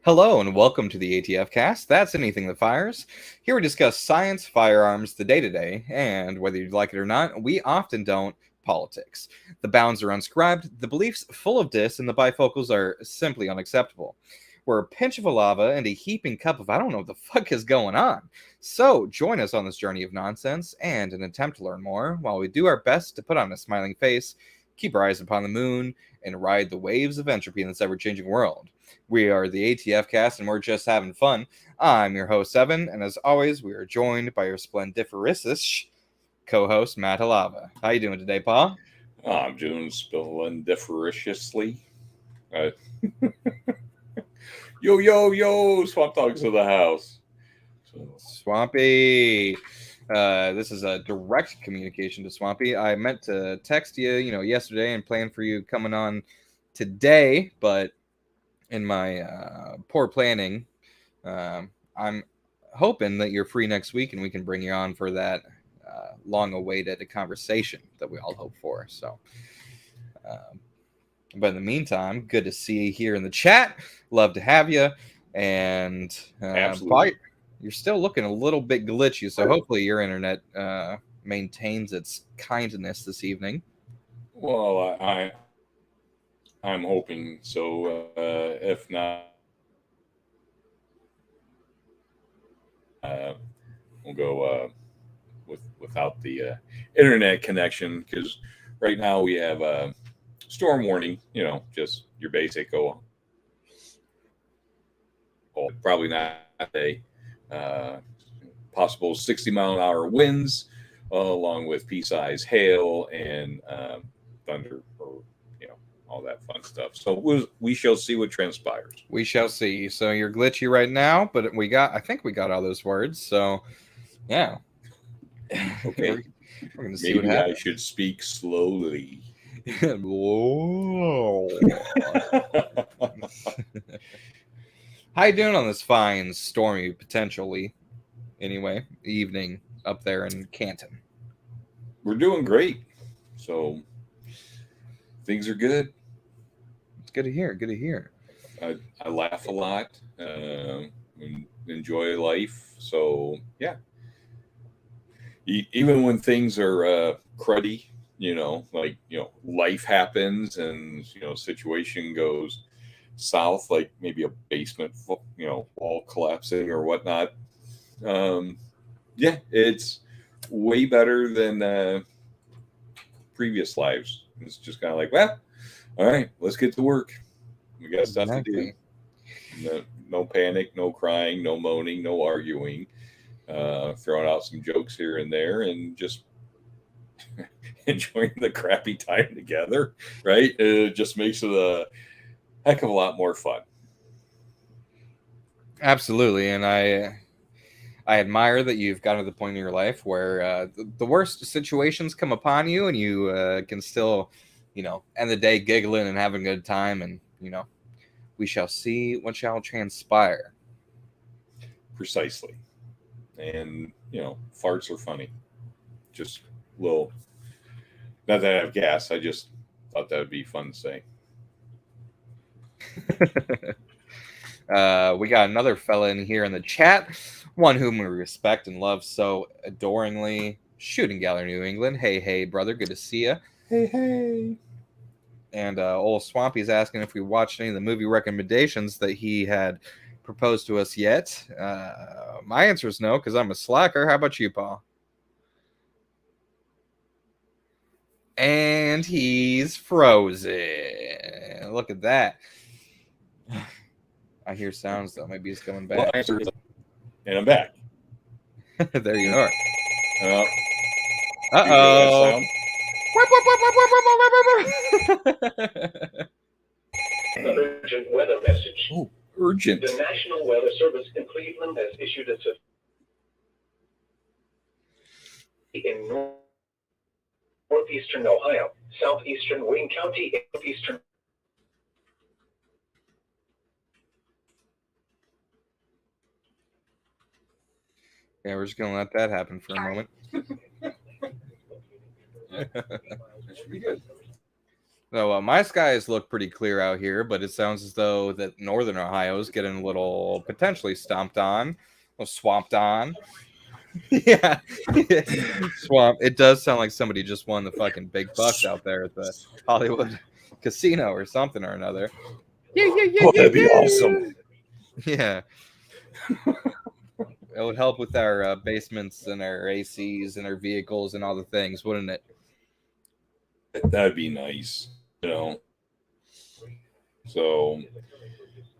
Hello and welcome to the ATF Cast. That's anything that fires. Here we discuss science, firearms, the day-to-day, and whether you like it or not, we often don't, politics. The bounds are unscribed, the beliefs full of dis, and the bifocals are simply unacceptable. We're a pinch of a lava and a heaping cup of I don't know what the fuck is going on. So join us on this journey of nonsense and an attempt to learn more while we do our best to put on a smiling face, keep our eyes upon the moon, and ride the waves of entropy in this ever-changing world. We are the ATF Cast, and we're just having fun. I'm your host, Evan, and as always, we are joined by your splendiferous co-host, Matt Halava. How you doing today, Paul? I'm doing splendiferously. Uh, yo, Swamp Dogs of the house. Swampy. This is a direct communication to Swampy. I meant to text you, yesterday and plan for you coming on today, but in my poor planning, I'm hoping that you're free next week and we can bring you on for that long-awaited conversation that we all hope for. So, but in the meantime, good to see you here in the chat. Love to have you. And Absolutely. you're still looking a little bit glitchy, so hopefully your internet maintains its kindness this evening. Well, I'm hoping so. If not, we'll go without the internet connection because right now we have a storm warning. Just your basic probably not a possible 60-mile-an-hour winds, along with pea-size hail and thunder, or all that fun stuff. So we shall see what transpires. We shall see. So you're glitchy right now, but I think we got all those words. So yeah. Okay. We're gonna see what Maybe I happens. should speak slowly. Whoa. How you doing on this fine, stormy, potentially, anyway, evening up there in Canton? We're doing great. So things are good. It's good to hear. Good to hear. I laugh a lot. Enjoy life. So yeah. Even when things are cruddy, life happens and situation goes south, like maybe a basement, wall collapsing or whatnot. Yeah, it's way better than previous lives. It's just kind of like, well, all right, let's get to work. We got stuff to do. No panic, no crying, no moaning, no arguing. Throwing out some jokes here and there, and just enjoying the crappy time together. Right? It just makes it a heck of a lot more fun. Absolutely, and I admire that you've gotten to the point in your life where the worst situations come upon you, and you can still, end the day giggling and having a good time, and we shall see what shall transpire. Precisely, and farts are funny. Just little. Not that I have gas. I just thought that would be fun to say. We got another fella in here in the chat, one whom we respect and love so adoringly. Shooting Gallery, New England. Hey, brother, good to see you. Hey. And old Swampy's asking if we watched any of the movie recommendations that he had proposed to us yet. My answer is no, because I'm a slacker. How about you, Paul? And he's frozen. Look at that. I hear sounds, though. Maybe he's coming back. Well, and I'm back. There you are. Uh-oh. Urgent weather message. Oh, urgent. The National Weather Service in Cleveland has issued a in northeastern Ohio, southeastern Wayne County, northeastern. Yeah, we're just gonna let that happen for a moment. That should be good. So my skies look pretty clear out here, but it sounds as though that northern Ohio is getting a little potentially stomped on, a little swamped on. Yeah, swamp. It does sound like somebody just won the fucking big bucks out there at the Hollywood casino or something or another. Yeah, yeah, yeah, Oh, yeah, that'd be yeah. awesome. Yeah, it would help with our basements and our ACs and our vehicles and all the things, wouldn't it? That'd be nice. So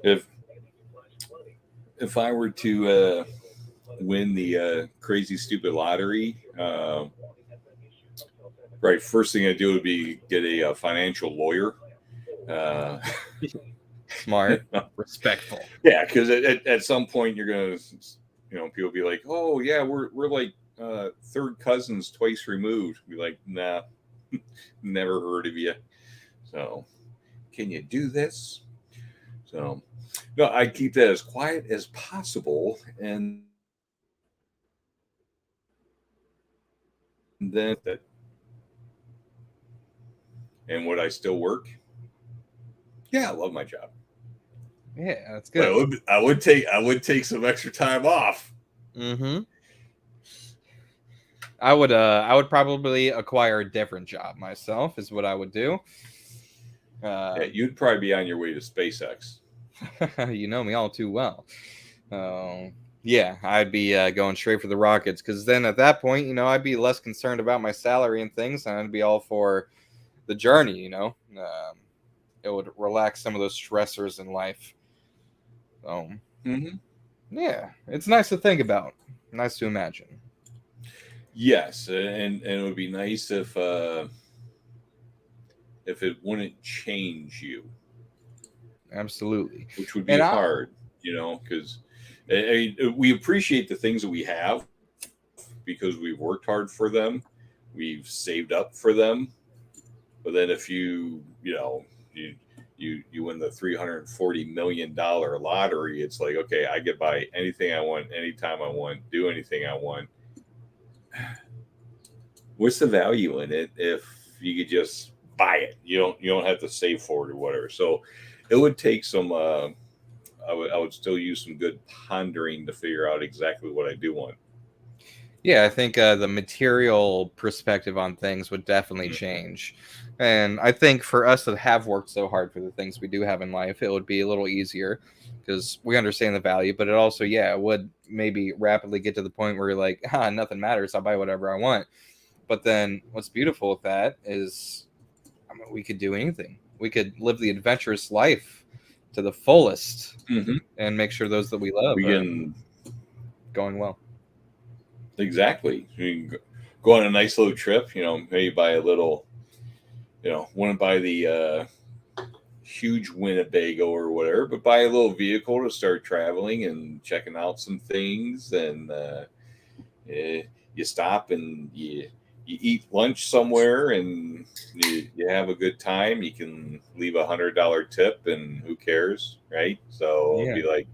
if if I were to win the crazy stupid lottery, right, first thing I do would be get a financial lawyer. Uh, Smart, respectful. yeah, because at some point you're gonna, people be like, oh yeah, we're like third cousins twice removed. Be like, nah, never heard of you. So can you do this? So no, I keep that as quiet as possible, and then that. And would I still work? Yeah, I love my job. Yeah, that's But good. I would take some extra time off. Mm-hmm. I would probably acquire a different job myself, is what I would do. Yeah, you'd probably be on your way to SpaceX. You know me all too well. Yeah, I'd be going straight for the rockets because then at that point, I'd be less concerned about my salary and things, and I'd be all for the journey. It would relax some of those stressors in life. Mm-hmm. Yeah, it's nice to think about, nice to imagine. Yes, and it would be nice if it wouldn't change you, Absolutely, which would be and I hard, because we appreciate the things that we have because we've worked hard for them, we've saved up for them. But then if you win the $340 million lottery, it's like, okay, I could buy anything I want, anytime I want, do anything I want. What's the value in it if you could just buy it? You don't have to save for it or whatever. So it would take some. I would still use some good pondering to figure out exactly what I do want. Yeah, I think the material perspective on things would definitely change. And I think for us that have worked so hard for the things we do have in life, it would be a little easier because we understand the value. But it also, yeah, it would maybe rapidly get to the point where you're like, nothing matters. I'll buy whatever I want. But then what's beautiful with that is, we could do anything. We could live the adventurous life to the fullest Mm-hmm. and make sure those that we love We are can going well. exactly. We can go on a nice little trip. Maybe buy a little. Wouldn't buy the huge Winnebago or whatever, but buy a little vehicle to start traveling and checking out some things. And you stop and you eat lunch somewhere and you have a good time. You can leave $100 tip, and who cares, right? So it'll Yeah. be like,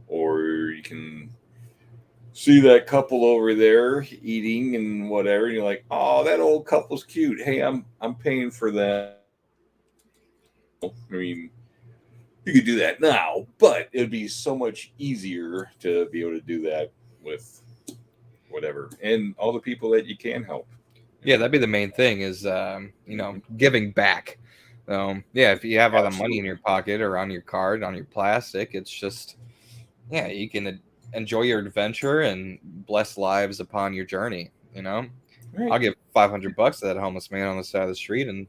or you can see that couple over there eating and whatever, and you're like, oh, that old couple's cute. Hey, I'm paying for that. I mean, you could do that now, but it'd be so much easier to be able to do that with whatever and all the people that you can help. Yeah, that'd be the main thing is, giving back. Yeah, if you have all the money in your Absolutely. pocket or on your card, on your plastic, it's just, yeah, you can enjoy your adventure and bless lives upon your journey. I'll Right. give $500 to that homeless man on the side of the street, and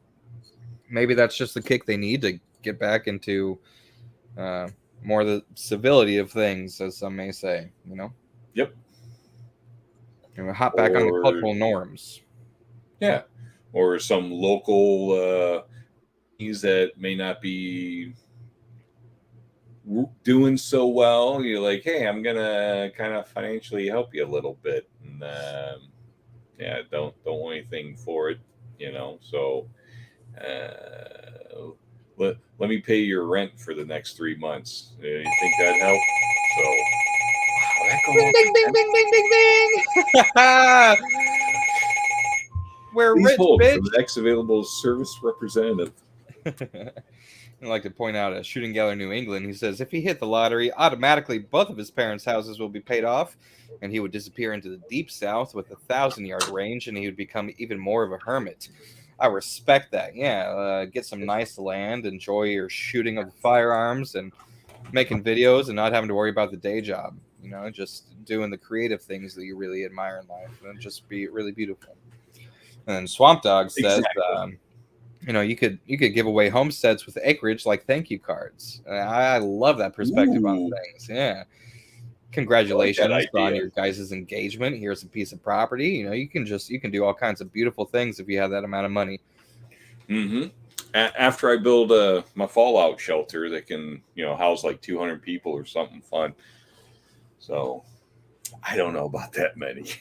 maybe that's just the kick they need to get back into uh, more of the civility of things, as some may say. Yep. Hop back on the Or cultural norms. yeah, or some local things that may not be doing so well. You're like, hey, I'm gonna kind of financially help you a little bit, and yeah, don't want anything for it, So let me pay your rent for the next 3 months. You think that'd help? So wow, that go Bing, off bing, bing, bing, bing, bing, bing. We're Please rich, hold for bitch. the next available service representative. I'd like to point out a shooting gallery in New England. He says if he hit the lottery, automatically both of his parents' houses will be paid off, and he would disappear into the deep south with a 1,000-yard range, and he would become even more of a hermit. I respect that. Yeah, get some nice land, enjoy your shooting of the firearms, and making videos, and not having to worry about the day job. You know, just doing the creative things that you really admire in life, and just be really beautiful. And then Swamp Dog says, Exactly. you know, you could give away homesteads with acreage like thank you cards. I love that perspective on Ooh, things. Yeah. I like that Congratulations on idea. your guys' engagement. Here's a piece of property. You know, you can do all kinds of beautiful things if you have that amount of money. Mm-hmm. After I build my fallout shelter that can, house like 200 people or something fun. So I don't know about that many.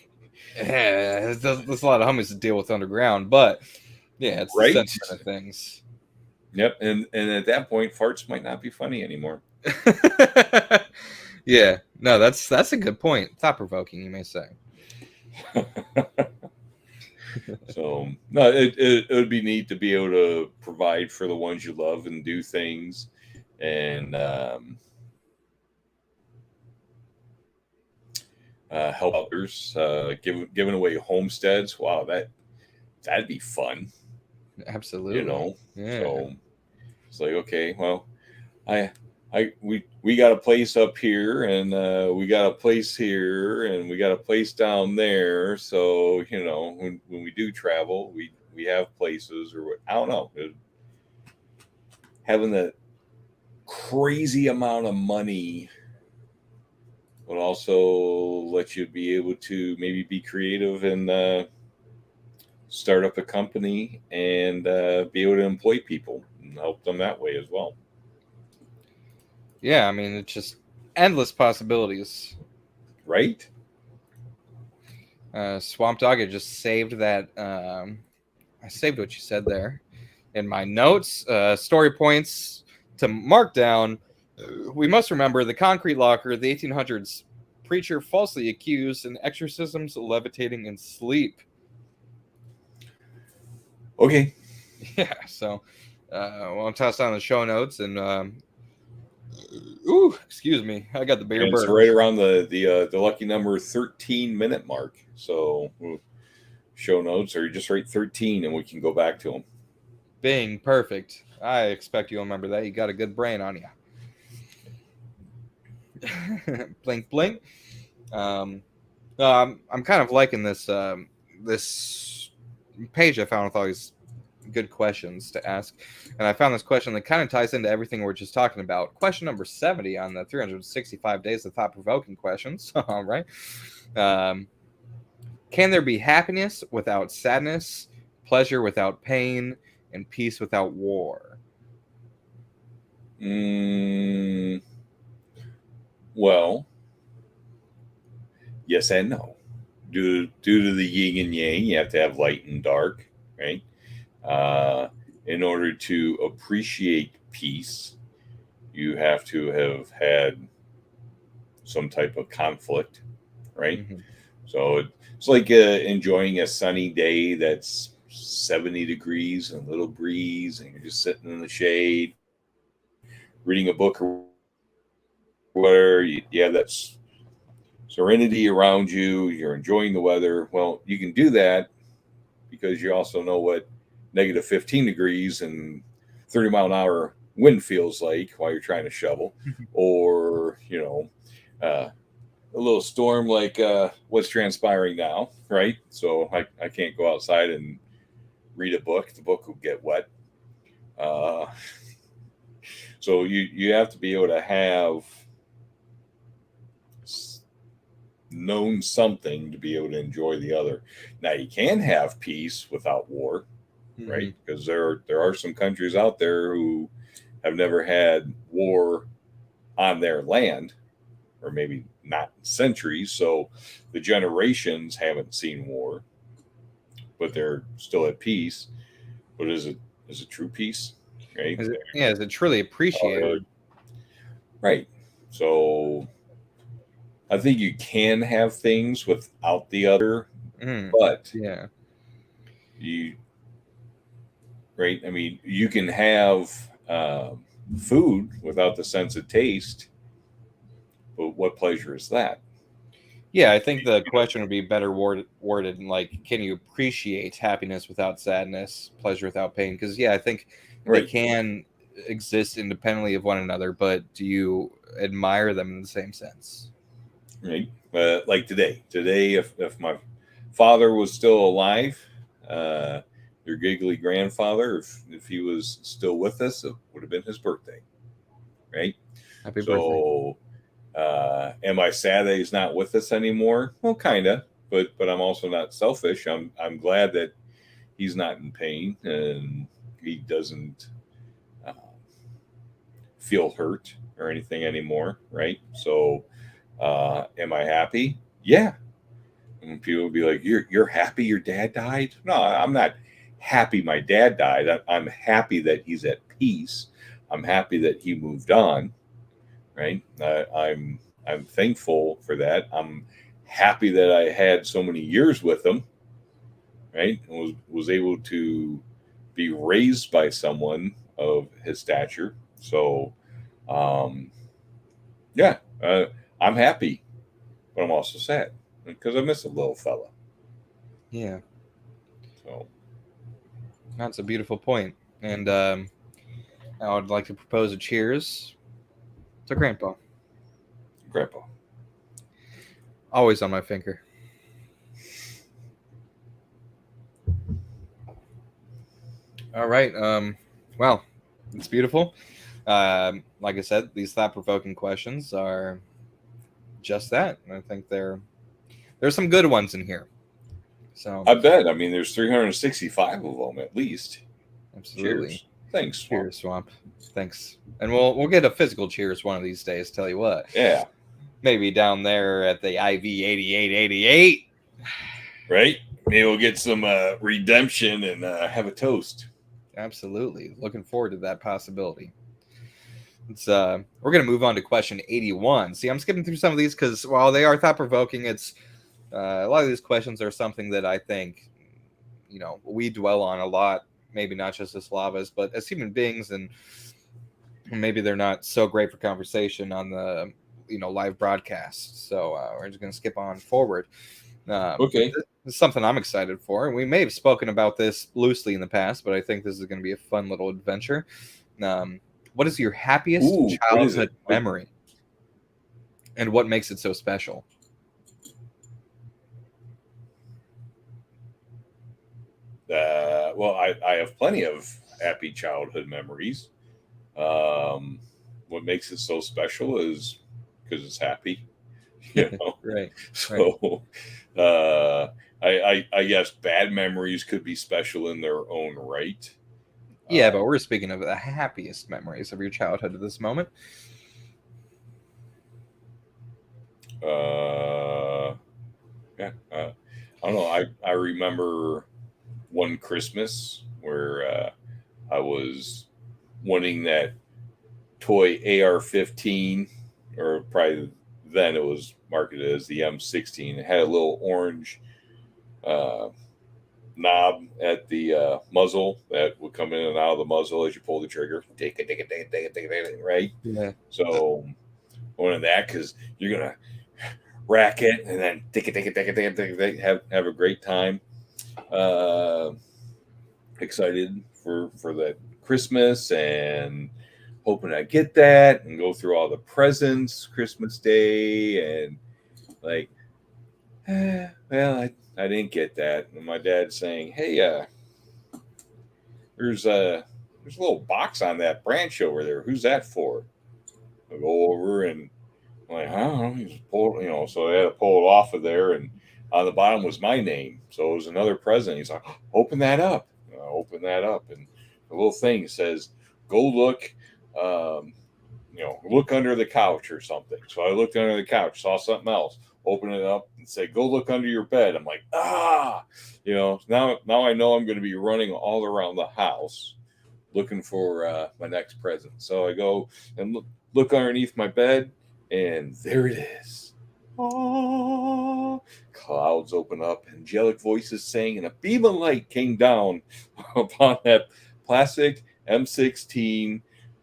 Yeah, there's a lot of homies to deal with underground, but yeah, it's the Right? sentiment of things. Yep. And at that point, farts might not be funny anymore. Yeah, no, that's a good point. Thought provoking, you may say. So no, it would be neat to be able to provide for the ones you love and do things, and help others. Giving away homesteads. Wow, that'd be fun. Absolutely. Yeah. So it's like, okay, well, I we got a place up here, and we got a place here, and we got a place down there. So when we do travel, we have places, or I don't know, having that crazy amount of money would also let you be able to maybe be creative and start up a company and be able to employ people and help them that way as well. Yeah, I mean, it's just endless possibilities. Right? Swamp Dog, I just saved that. I saved what you said there in my notes. Story points to mark down. We must remember the concrete locker, the 1800s. Preacher falsely accused and exorcisms levitating in sleep. Okay. Yeah, so I'll toss down the show notes and ooh, excuse me, I got the beer And it's burp. right around the lucky number 13-minute mark. So show notes, or you just write 13 and we can go back to them. Being perfect. I expect you'll remember that. You got a good brain on you. Blink, blink. I'm kind of liking this page I found with all these good questions to ask, and I found this question that kind of ties into everything we're just talking about. Question number 70 on the 365 days of thought-provoking questions. All right. Can there be happiness without sadness, pleasure without pain, and peace without war? Well, yes and no. Due to the yin and yang, you have to have light and dark, right? In order to appreciate peace, you have to have had some type of conflict, right? Mm-hmm. So it's like enjoying a sunny day that's 70 degrees and a little breeze, and you're just sitting in the shade, reading a book or whatever. You have that serenity around you. You're enjoying the weather. Well, you can do that because you also know what negative 15 degrees and 30-mile-an-hour wind feels like while you're trying to shovel, or a little storm like what's transpiring now, right? So I can't go outside and read a book. The book will get wet. So you have to be able to have known something to be able to enjoy the other. Now you can have peace without war, right? Because there are some countries out there who have never had war on their land, or maybe not in centuries. So the generations haven't seen war, but they're still at peace. But is it true peace? Right? Is it truly appreciated? Right. So I think you can have things without the other, but Yeah. You right? I mean, you can have food without the sense of taste, but what pleasure is that? Yeah, I think the question would be better worded in like, can you appreciate happiness without sadness, pleasure without pain? Because yeah, I think they Right, can exist independently of one another, but do you admire them in the same sense? right. Like today, if my father was still alive, uh, your giggly grandfather, if he was still with us, it would have been his birthday, right? Happy birthday. So, am I sad that he's not with us anymore? Well, kind of, but I'm also not selfish. I'm glad that he's not in pain and he doesn't uh, feel hurt or anything anymore, right? So, am I happy? Yeah. And people will be like, "You're happy your dad died?" No, I'm not happy my dad died. I'm happy that he's at peace. I'm happy that he moved on, right? I'm thankful for that. I'm happy that I had so many years with him, right? And was able to be raised by someone of his stature. So, um, yeah, I'm happy, but I'm also sad because I miss a little fella. Yeah, So, that's a beautiful point. And I would like to propose a cheers to Grandpa. Grandpa. Always on my finger. All right. Well, it's beautiful. Like I said, these thought-provoking questions are just that. I think there's some good ones in here. So I bet. I mean, there's 365 of them at least. absolutely. Cheers. Thanks, Swamp. Cheers, Swamp. Thanks. And we'll get a physical cheers one of these days, tell you what. Yeah. Maybe down there at the IV 8888. Right? Maybe we'll get some redemption and have a toast. Absolutely. Looking forward to that possibility. It's we're gonna move on to question 81. See, I'm skipping through some of these because while they are thought provoking, it's a lot of these questions are something that I think we dwell on a lot. Maybe not just as Slavas, but as human beings, and maybe they're not so great for conversation on the live broadcast. So we're just gonna skip on forward. Okay. This is something I'm excited for. And we may have spoken about this loosely in the past, but I think this is going to be a fun little adventure. What is your happiest Ooh, what is childhood it? memory? And what makes it so special? Well, I have plenty of happy childhood memories. What makes it so special is because it's happy. You know, Right. so I guess bad memories could be special in their own right. Yeah, but we're speaking of the happiest memories of your childhood at this moment. Yeah, I don't know. I remember one Christmas where I was wanting that toy AR-15, or probably then it was marketed as the M16. It had a little orange uh, knob at the muzzle that would come in and out of the muzzle as you pull the trigger. Take it, right? Yeah. So one of that because you're gonna rack it and then take it, have a great time. Uh, Excited for that Christmas and hoping I get that and go through all the presents Christmas Day and like, well, I didn't get that. And my dad saying, "Hey, there's a little box on that branch over there. Who's that for?" I go over and I'm like, I don't know. He just pulled, so I had to pull it off of there, and on the bottom was my name. So it was another present. He's like, open that up. And I open that up, and the little thing says, go look, um, look under the couch or something. So I looked under the couch, saw something else, open it up, and say, go look under your bed. I'm like, now I know I'm going to be running all around the house looking for my next present. So I go and look underneath my bed, and there it is. Oh, clouds open up, angelic voices sang, and a beam of light came down upon that plastic M16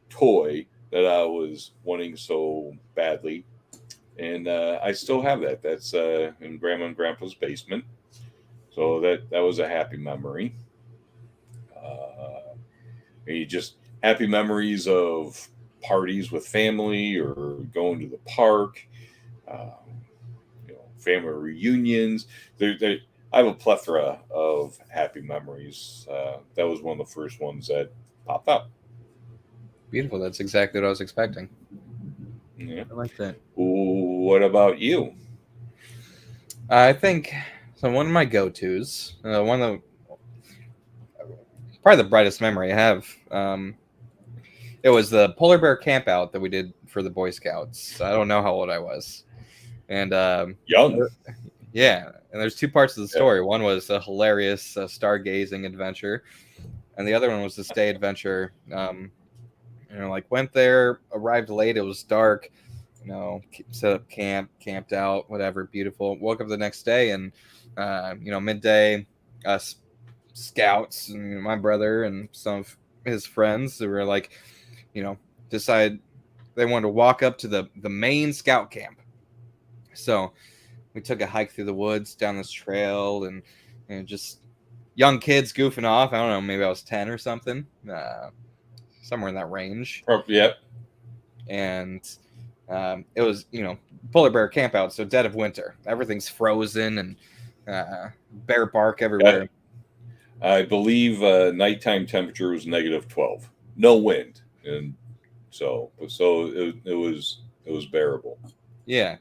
toy that I was wanting so badly. And I still have that. That's in Grandma and Grandpa's basement. So that was a happy memory. You just happy memories of parties with family or going to the park. Uh, family reunions. I have a plethora of happy memories. That was one of the first ones that popped up. Beautiful. That's exactly what I was expecting. Yeah. I like that. What about you? I think so. One of my go-tos, one of probably the brightest memory I have. It was the polar bear camp out that we did for the Boy Scouts. I don't know how old I was, and Young. yeah. And there's two parts of the story. One was a hilarious stargazing adventure, and the other one was this day adventure. Like went there, arrived late. It was dark. Set up camp, camped out, whatever, beautiful. Woke up the next day and, midday, us scouts and my brother and some of his friends who were like, decide they wanted to walk up to the main scout camp. So we took a hike through the woods down this trail and just young kids goofing off. I don't know, maybe I was 10 or something, somewhere in that range. Yep. And it was, polar bear camp out, so dead of winter. Everything's frozen and bear bark everywhere. I believe nighttime temperature was -12. No wind, and so it was bearable. Yeah,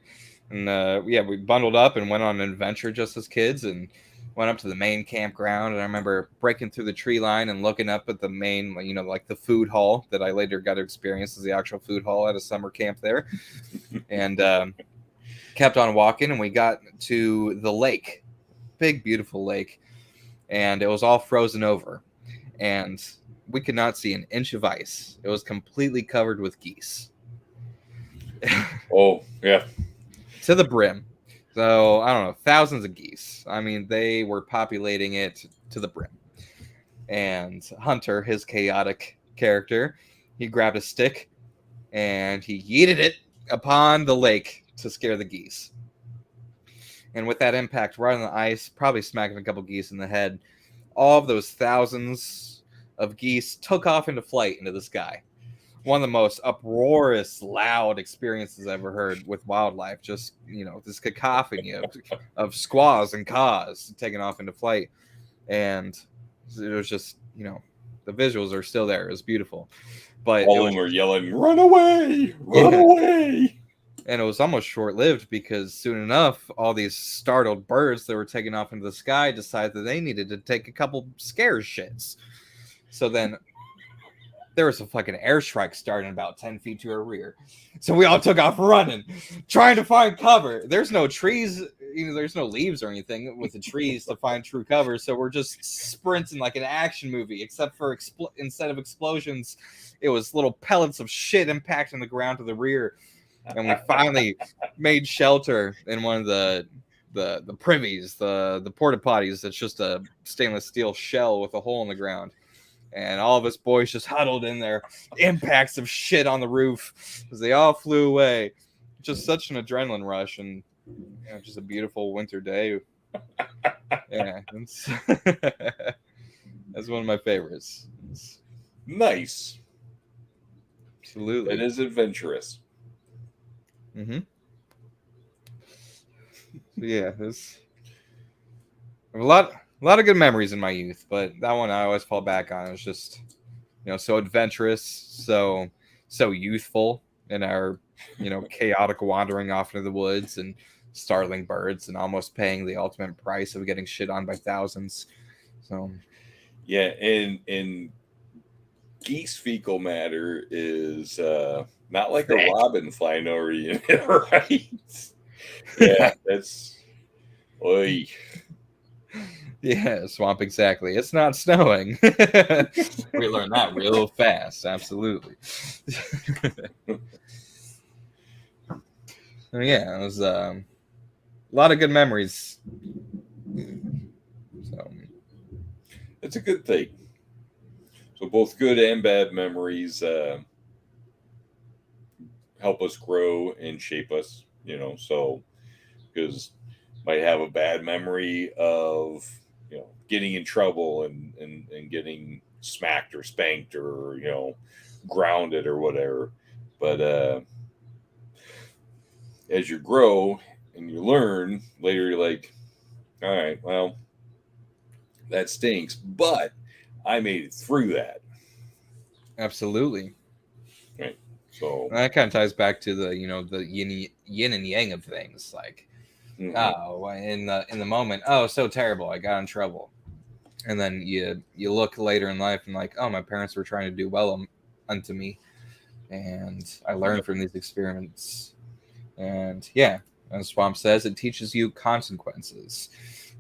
and we bundled up and went on an adventure just as kids and went up to the main campground. And I remember breaking through the tree line and looking up at the main, like the food hall that I later got to experience as the actual food hall at a summer camp there. And kept on walking, and we got to the lake, big, beautiful lake. And it was all frozen over. And we could not see an inch of ice. It was completely covered with geese. Oh, yeah. To the brim. So, I don't know, thousands of geese. I mean, they were populating it to the brim. And Hunter, his chaotic character, he grabbed a stick and he yeeted it upon the lake to scare the geese. And with that impact right on the ice, probably smacking a couple geese in the head, all of those thousands of geese took off into flight into the sky. One of the most uproarious, loud experiences I've ever heard with wildlife. Just, this cacophony of squaws and caws taking off into flight. And it was just, the visuals are still there. It was beautiful. But all of them were yelling, "Run away! Run away!" And it was almost short-lived because soon enough, all these startled birds that were taking off into the sky decided that they needed to take a couple scare shits. So then there was a fucking airstrike starting about 10 feet to our rear. So we all took off running, trying to find cover. There's no trees, there's no leaves or anything with the trees to find true cover. So we're just sprinting like an action movie, except for instead of explosions, it was little pellets of shit impacting the ground to the rear. And we finally made shelter in one of the privies, the porta potties. That's just a stainless steel shell with a hole in the ground. And all of us boys just huddled in there, impacts of shit on the roof as they all flew away. Just such an adrenaline rush, and just a beautiful winter day. Yeah, that's one of my favorites. Nice. Absolutely. It is adventurous. Mm-hmm. Yeah, there's a lot of good memories in my youth, but that one I always fall back on. It was just, so adventurous, so youthful in our, chaotic wandering off into the woods and startling birds and almost paying the ultimate price of getting shit on by thousands. So, yeah, and geese fecal matter is not like a robin flying over you, right? Yeah, that's. Oy. Yeah, swamp, exactly. It's not snowing. We learned that real fast. Absolutely. So yeah, it was lot of good memories. So It's a good thing. So both good and bad memories help us grow and shape us. So because might have a bad memory of getting in trouble and getting smacked or spanked or grounded or whatever, but as you grow and you learn later, you're like, all right, well, that stinks, but I made it through that. absolutely. Right. So And that kind of ties back to the the yin and yang of things. Like, oh, in the moment, oh, so terrible, I got in trouble, and then you look later in life and like, oh, my parents were trying to do well unto me, and I learned from these experiments. And yeah, as Swamp says, it teaches you consequences.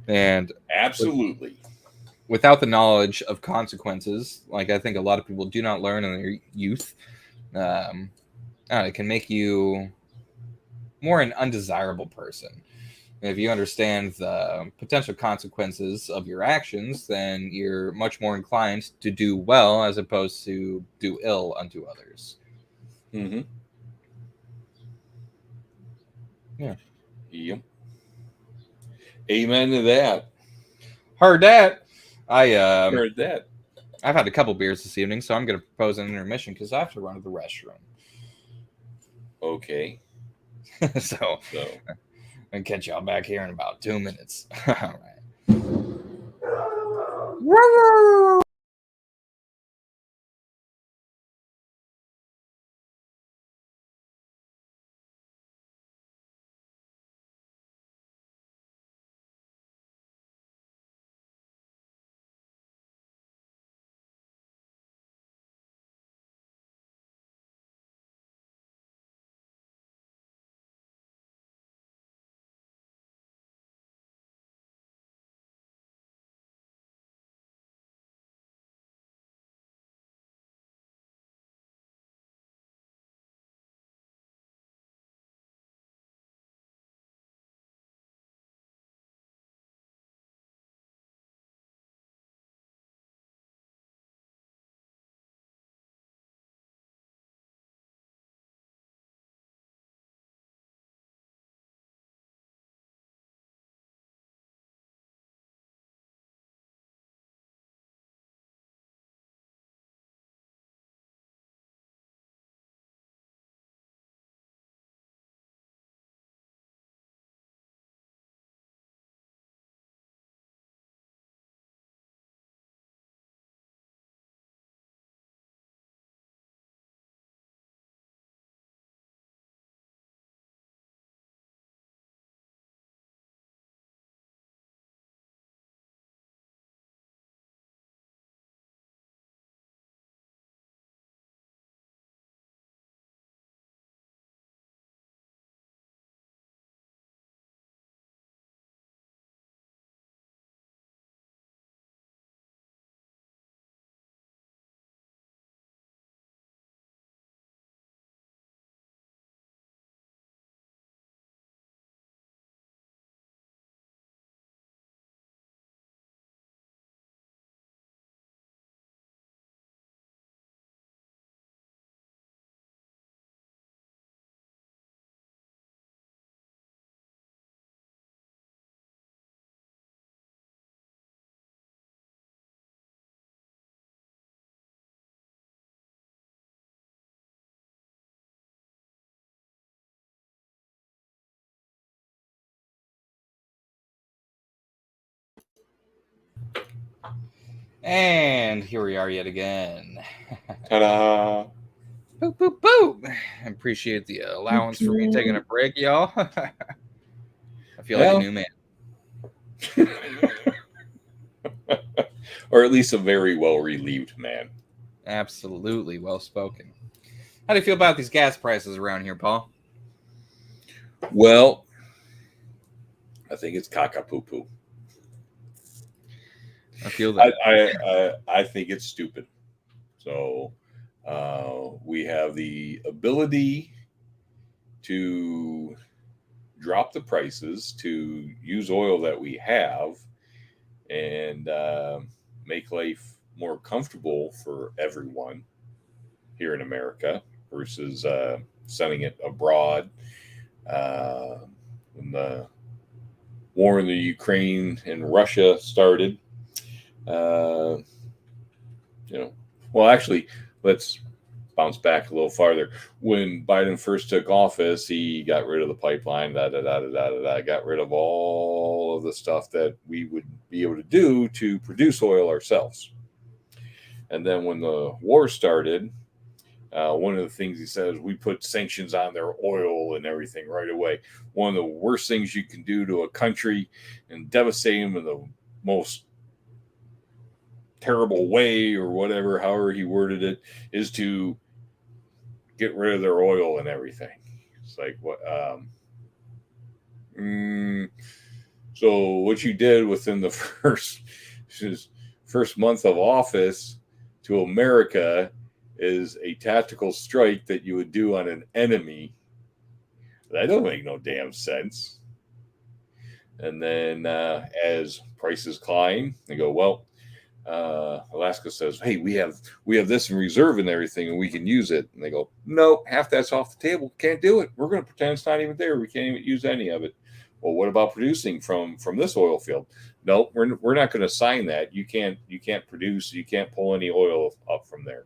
And absolutely. without the knowledge of consequences, like I think a lot of people do not learn in their youth, it can make you more an undesirable person. If you understand the potential consequences of your actions, then you're much more inclined to do well as opposed to do ill unto others. Mm-hmm. Yeah. Yep. Amen to that. Heard that. Heard that. I've had a couple beers this evening, so I'm going to propose an intermission because I have to run to the restroom. Okay. so I'll catch y'all back here in about 2 minutes. All right. And here we are yet again. Ta-da! Boop, boop, boop. I appreciate the allowance for me taking a break, y'all. I feel like a new man. Or at least a very well relieved man. Absolutely well spoken. How do you feel about these gas prices around here, Paul? Well, I think it's caca-poo-poo. I feel that. I think it's stupid. So we have the ability to drop the prices to use oil that we have and make life more comfortable for everyone here in America versus sending it abroad. When the war in the Ukraine and Russia started, well, actually, let's bounce back a little farther. When Biden first took office, he got rid of the pipeline, got rid of all of the stuff that we would be able to do to produce oil ourselves. And then when the war started, one of the things he says, we put sanctions on their oil and everything right away. One of the worst things you can do to a country and devastate them in the most terrible way or whatever, however he worded it, is to get rid of their oil and everything. It's like, what? So what you did within the first month of office to America is a tactical strike that you would do on an enemy. That don't make no damn sense. And then as prices climb, they go, well, Alaska says, hey, we have this in reserve and everything, and we can use it. And they go, no, half that's off the table. Can't do it. We're going to pretend it's not even there. We can't even use any of it. Well, what about producing from this oil field? No, we're not going to sign that. You can't produce. You can't pull any oil up from there.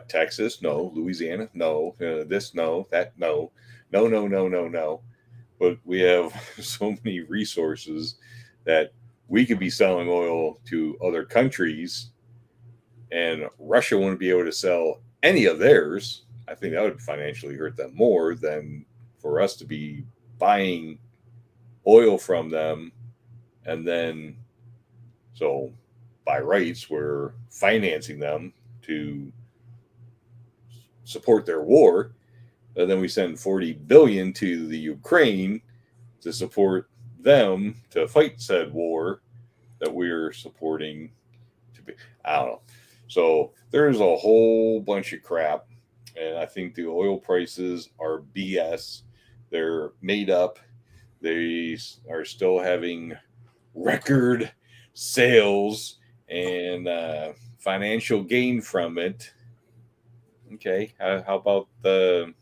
Texas, no. Louisiana, no. This, no. That, no. No. But we have so many resources that we could be selling oil to other countries, and Russia wouldn't be able to sell any of theirs. I think that would financially hurt them more than for us to be buying oil from them. And then, so by rights, we're financing them to support their war. And then we send $40 billion to the Ukraine to support them to fight said war that we're supporting. I don't know. So there's a whole bunch of crap, and I think the oil prices are BS. They're made up. They are still having record sales and financial gain from it. Okay, how about the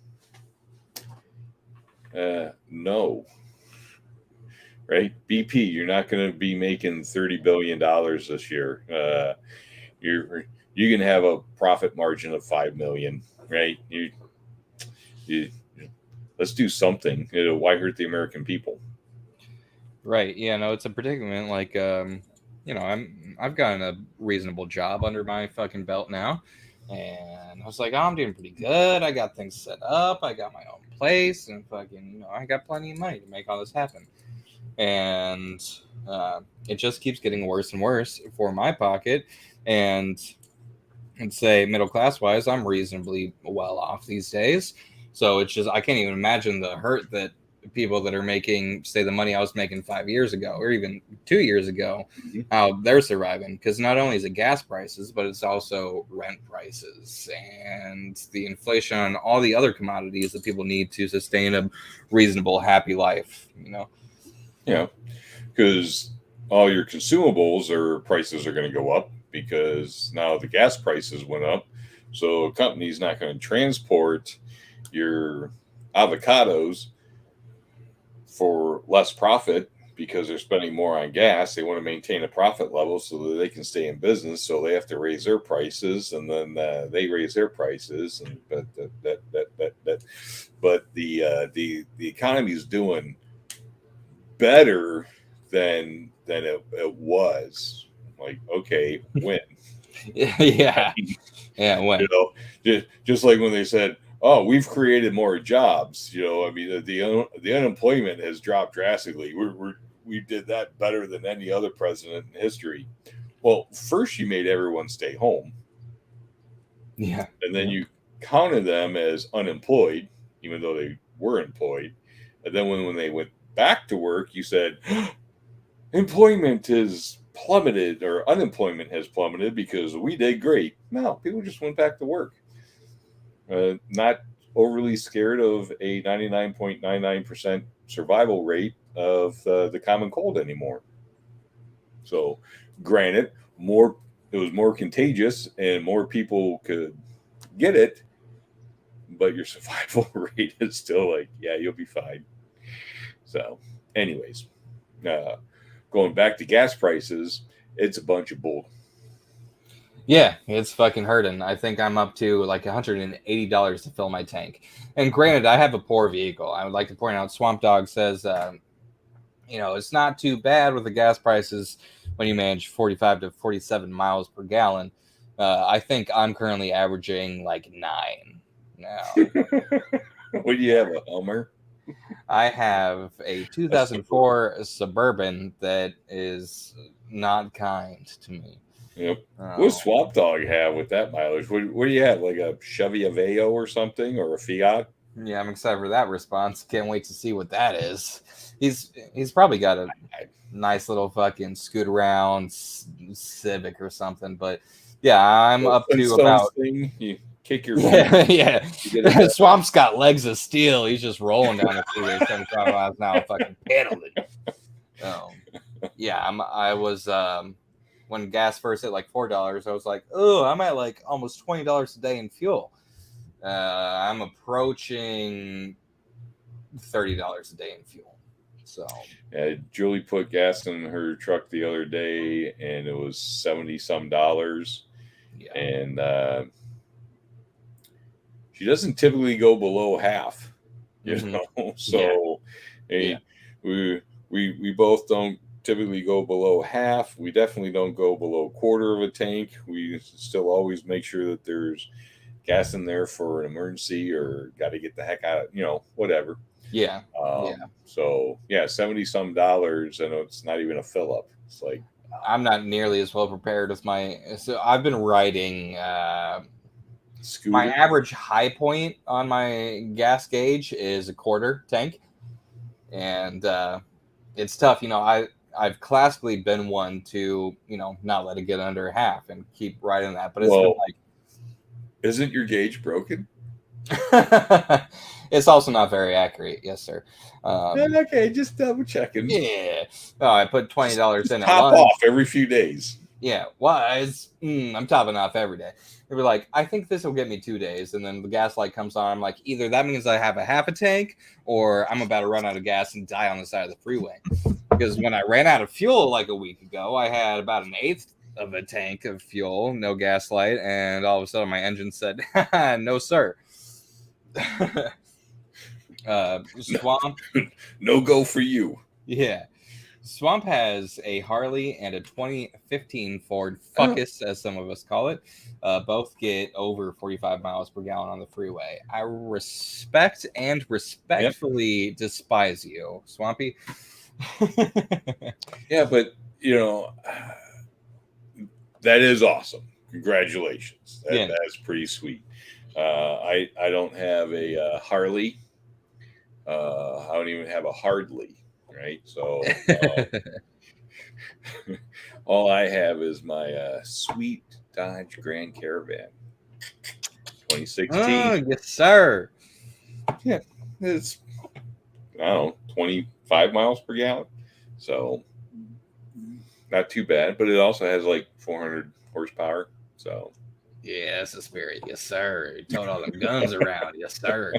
no? Right, BP, you're not going to be making $30 billion this year. You can have a profit margin of $5 million, right? You let's do something. Why hurt the American people? Right. Yeah. No, it's a predicament. Like, I've gotten a reasonable job under my fucking belt now, and I was like, oh, I'm doing pretty good. I got things set up. I got my own place, and fucking, I got plenty of money to make all this happen. And it just keeps getting worse and worse for my pocket. And I'd say middle class wise, I'm reasonably well off these days. So it's just, I can't even imagine the hurt that people that are making, say, the money I was making 5 years ago or even 2 years ago, how they're surviving. Because not only is it gas prices, but it's also rent prices and the inflation on all the other commodities that people need to sustain a reasonable, happy life, Yeah, because all your consumables or prices are going to go up because now the gas prices went up. So a company's not going to transport your avocados for less profit because they're spending more on gas. They want to maintain a profit level so that they can stay in business. So they have to raise their prices, and then they raise their prices. And but the economy is doing better than it was. Like, okay, when? yeah, when? Just like when they said, "Oh, we've created more jobs." I mean, the unemployment has dropped drastically. We did that better than any other president in history. Well, first you made everyone stay home, and then you counted them as unemployed, even though they were employed. And then when they went back to work, you said employment has plummeted or unemployment has plummeted because we did great. No, people just went back to work. Not overly scared of a 99.99% survival rate of the common cold anymore. So, granted, it was more contagious and more people could get it, but your survival rate is still like, yeah, you'll be fine. So, anyways, going back to gas prices, it's a bunch of bull. Yeah, it's fucking hurting. I think I'm up to like $180 to fill my tank. And granted, I have a poor vehicle. I would like to point out Swamp Dog says, it's not too bad with the gas prices when you manage 45 to 47 miles per gallon. I think I'm currently averaging like 9 now. What do you have, a Hummer? I have a 2004 Suburban that is not kind to me. Yep. What does Swamp Dog have with that mileage? What do you have? Like a Chevy Aveo or something, or a Fiat? Yeah, I'm excited for that response. Can't wait to see what that is. He's probably got a nice little fucking scoot around Civic or something. But yeah, I'm up to about. Thing, you kick your yeah. Swamp's got legs of steel. He's just rolling down the freeway 75 miles an hour, fucking pedaling. Yeah, I was when gas first hit like $4, I was like, oh, I'm at like almost $20 a day in fuel. I'm approaching $30 a day in fuel. So yeah, Julie put gas in her truck the other day, and it was $70-some. Yeah. And she doesn't typically go below half, you know. So we both don't typically go below half. We definitely don't go below a quarter of a tank. We still always make sure that there's gas in there for an emergency or got to get the heck out of, whatever. Yeah. So yeah, $70-some. I know it's not even a fill up. It's like I'm not nearly as well prepared as so I've been riding my average high point on my gas gauge is a quarter tank. And it's tough. I've classically been one to, not let it get under half and keep riding that. But it's been like, isn't your gauge broken? It's also not very accurate. Yes, sir. Okay, just double checking. Yeah. Oh, I put $20 in. Top off every few days. Yeah. Well, I'm topping off every day. They were like, I think this will get me 2 days. And then the gas light comes on. I'm like, either that means I have a half a tank or I'm about to run out of gas and die on the side of the freeway. Because when I ran out of fuel like a week ago, I had about an eighth of a tank of fuel, no gas light. And all of a sudden my engine said, no, sir. Swamp. No go for you. Yeah. Swamp has a Harley and a 2015 Ford Focus, as some of us call it. Both get over 45 miles per gallon on the freeway. I respect and respectfully despise you, Swampy. Yeah, but, that is awesome. Congratulations. That is pretty sweet. I don't have a Harley. I don't even have a Hardly. Right, so all I have is my sweet Dodge Grand Caravan, 2016. Oh, yes, sir. Yeah, it's 25 miles per gallon, so not too bad. But it also has like 400 horsepower. So yeah, that's the spirit. Yes, sir. You towed all the guns around. Yes, sir.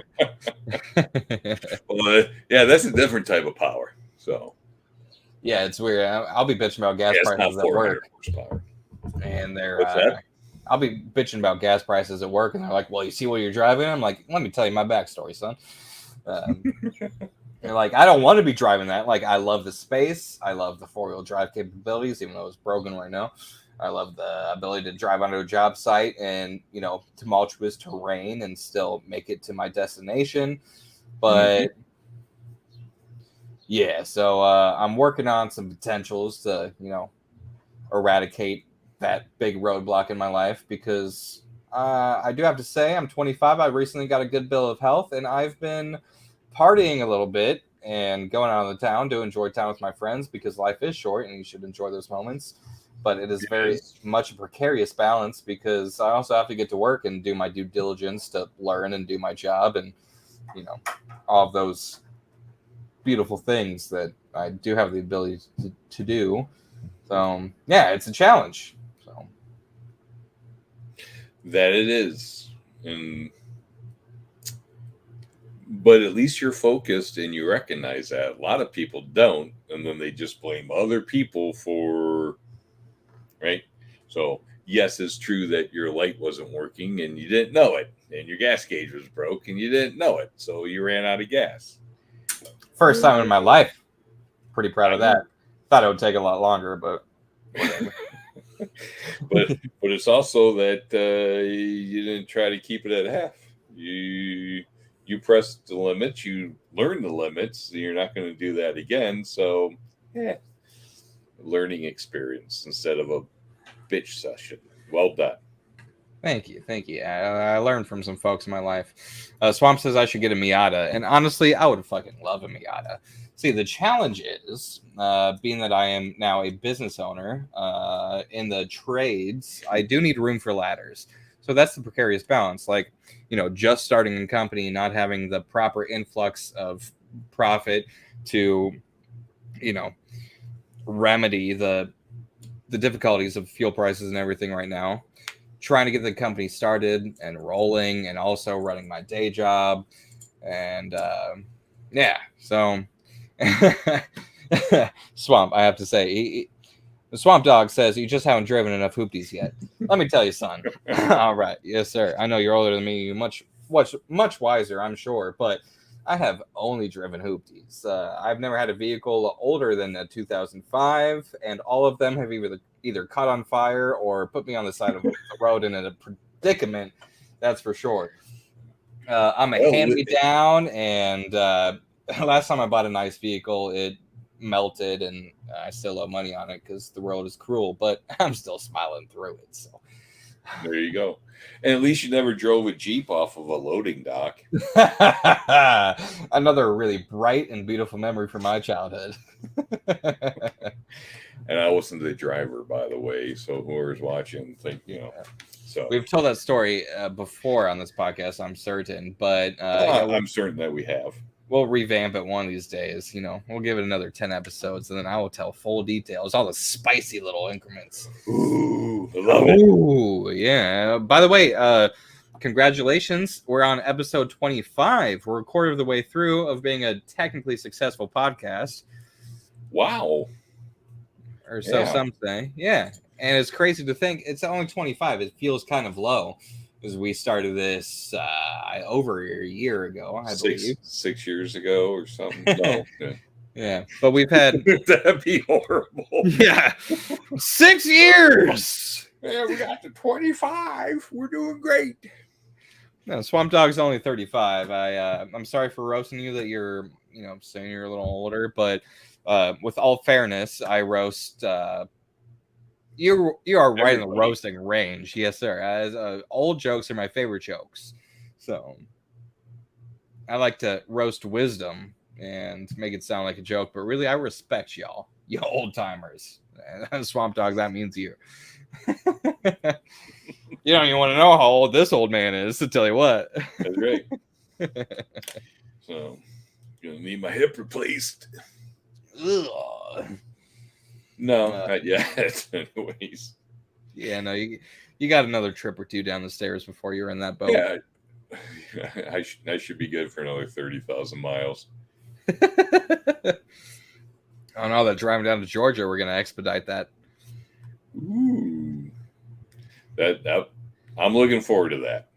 Well, yeah, that's a different type of power. So, yeah, it's weird. I'll be bitching about gas prices at work. Horsepower. And I'll be bitching about gas prices at work, and they're like, "Well, you see what you're driving?" I'm like, "Let me tell you my backstory, son." They're like, "I don't want to be driving that. Like, I love the space. I love the 4-wheel drive capabilities, even though it's broken right now. I love the ability to drive onto a job site and tumultuous terrain and still make it to my destination." But yeah, so I'm working on some potentials to, eradicate that big roadblock in my life because I do have to say I'm 25. I recently got a good bill of health, and I've been partying a little bit and going out of the town to enjoy time with my friends because life is short and you should enjoy those moments. but it is very much a precarious balance because I also have to get to work and do my due diligence to learn and do my job and, all of those beautiful things that I do have the ability to do. So, yeah, it's a challenge. So that it is. But at least you're focused and you recognize that. A lot of people don't, and then they just blame other people for, right? So, yes, it's true that your light wasn't working and you didn't know it, and your gas gauge was broke and you didn't know it, so you ran out of gas. First time in my life. Pretty proud of that. Thought it would take a lot longer, but whatever. but it's also that you didn't try to keep it at half. You pressed the limits, you learned the limits, you're not going to do that again. So, learning experience instead of a bitch session. Well done. Thank you. I learned from some folks in my life. Swamp says I should get a Miata, and honestly, I would fucking love a Miata. See, the challenge is, being that I am now a business owner in the trades, I do need room for ladders. So that's the precarious balance. Like, just starting a company, not having the proper influx of profit to, remedy the difficulties of fuel prices and everything right now. Trying to get the company started and rolling, and also running my day job, and so Swamp, I have to say, the Swamp Dog says you just haven't driven enough hoopties yet. Let me tell you, son. All right, yes, sir. I know you're older than me, much wiser, I'm sure, but I have only driven hoopties. I've never had a vehicle older than a 2005, and all of them have either caught on fire or put me on the side of the road in a predicament. That's for sure. I'm a hand-me-down, and last time I bought a nice vehicle, it melted, and I still owe money on it because the road is cruel, but I'm still smiling through it. So there you go. And at least you never drove a Jeep off of a loading dock. Another really bright and beautiful memory from my childhood. And I wasn't the driver, by the way. So whoever's watching, So we've told that story before on this podcast, I'm certain, but I'm certain that we have. We'll revamp it one of these days. We'll give it another 10 episodes, and then I will tell full details, all the spicy little increments. Ooh, I love it. Ooh, yeah. By the way, congratulations. We're on episode 25. We're a quarter of the way through of being a technically successful podcast. Wow. Or so some say. Yeah. And it's crazy to think it's only 25. It feels kind of low because we started this over a year ago, I believe. 6 years ago or something. No. Yeah. But we've had... That'd be horrible. Yeah. 6 years. Yeah, we got to 25. We're doing great. No, Swamp Dog's only 35. I'm sorry for roasting you that you're, saying you're a little older, but with all fairness, I roast... You are right in the roasting range. Yes, sir. Old jokes are my favorite jokes. So I like to roast wisdom and make it sound like a joke, but really I respect y'all, you old timers. Swamp Dog, that means you. You don't even want to know how old this old man is, to tell you what. That's great. So, gonna need my hip replaced. Ugh. No, not yet. Anyways. Yeah, no, you got another trip or two down the stairs before you're in that boat. Yeah, I should be good for another 30,000 miles. Oh no, that driving down to Georgia, we're gonna expedite that. Ooh, that I'm looking forward to that.